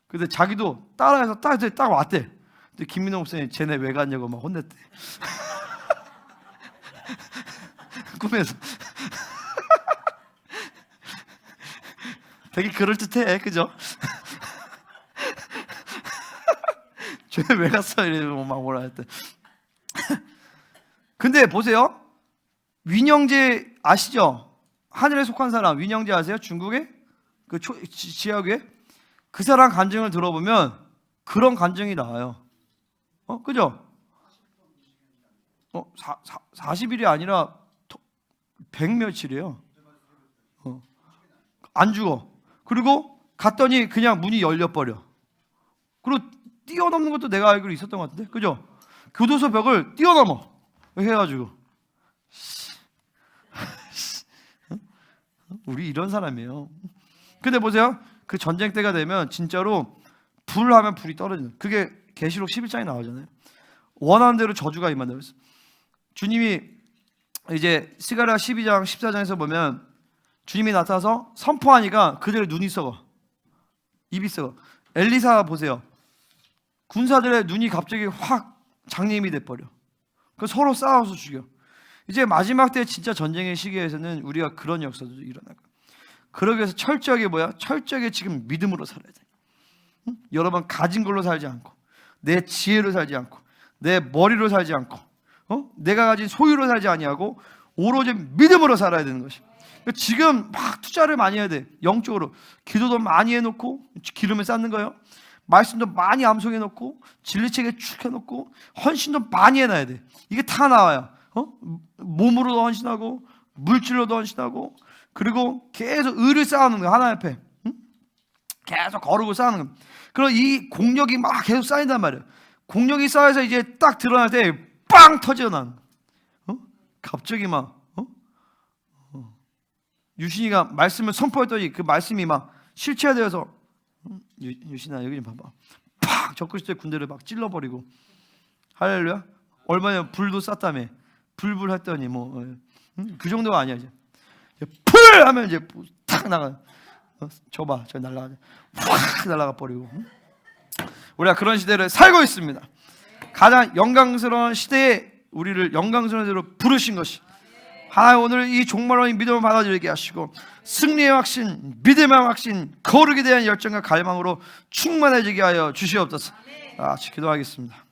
A: 근데 자기도 따라해서 딱 왔대. 근데 김민호 목사님 쟤네 왜 갔냐고 막 혼냈대. 꿈에서. 되게 그럴듯해, 그죠? 쟤네 왜 갔어? 이러고 막 뭐라 했대. 근데 보세요. 윈영제 아시죠? 하늘에 속한 사람 윈영제 아세요? 중국에? 그 지하교회? 그 사람 간증을 들어보면 그런 간증이 나와요. 그죠? 40일이 아니라 100며칠이에요. 안 죽어. 그리고 갔더니 그냥 문이 열려버려. 그리고 뛰어넘는 것도 내가 알기로 있었던 것 같은데, 그죠? 교도소 벽을 뛰어넘어. 해가지고. 우리 이런 사람이에요. 근데 보세요. 그 전쟁 때가 되면 진짜로 불하면 불이 떨어지는. 그게 계시록 11장에 나오잖아요. 원하는 대로 저주가 임한다고 했어요. 주님이 이제 스가랴 12장 14장에서 보면 주님이 나타나서 선포하니까 그들의 눈이 썩어, 입이 썩어. 엘리사 보세요. 군사들의 눈이 갑자기 확 장님이 돼버려. 그 서로 싸워서 죽여. 이제 마지막 때 진짜 전쟁의 시기에서는 우리가 그런 역사도 일어날 거예요. 그러기 위해서 철저하게 철저하게 지금 믿음으로 살아야 돼. 응? 여러분 가진 걸로 살지 않고, 내 지혜로 살지 않고, 내 머리로 살지 않고, 내가 가진 소유로 살지 아니하고 오로지 믿음으로 살아야 되는 것이. 지금 막 투자를 많이 해야 돼. 영적으로 기도도 많이 해놓고 기름을 쌓는 거예요. 말씀도 많이 암송해 놓고 진리책에 쭉 해놓고 헌신도 많이 해놔야 돼. 이게 다 나와요. 몸으로도 헌신하고 물질로도 헌신하고, 그리고 계속 의를 쌓아놓는 거야. 하나님 앞에 계속 거르고 쌓는 거야. 그럼 이 공력이 막 계속 쌓인단 말이에요. 공력이 쌓여서 이제 딱 드러날 때 빵 터져. 난 갑자기 막 유신이가 말씀을 선포했더니 그 말씀이 막 실체화되어서, 유신아 여기 좀 봐봐, 팍 적그리스도의 군대를 막 찔러버리고, 할렐루야. 얼마 전에 불도 쐈다며. 불 했더니 뭐 그 정도가 아니야. 이제 풀 하면 이제 탁 나가. 줘봐, 저 날라가, 확 날라가 버리고. 우리가 그런 시대를 살고 있습니다. 가장 영광스러운 시대에 우리를 영광스러운 대로 부르신 것이, 하나님 오늘 이 종말론의 믿음을 받아들이게 하시고 승리의 확신, 믿음의 확신, 거룩에 대한 열정과 갈망으로 충만해지게 하여 주시옵소서. 기도하겠습니다.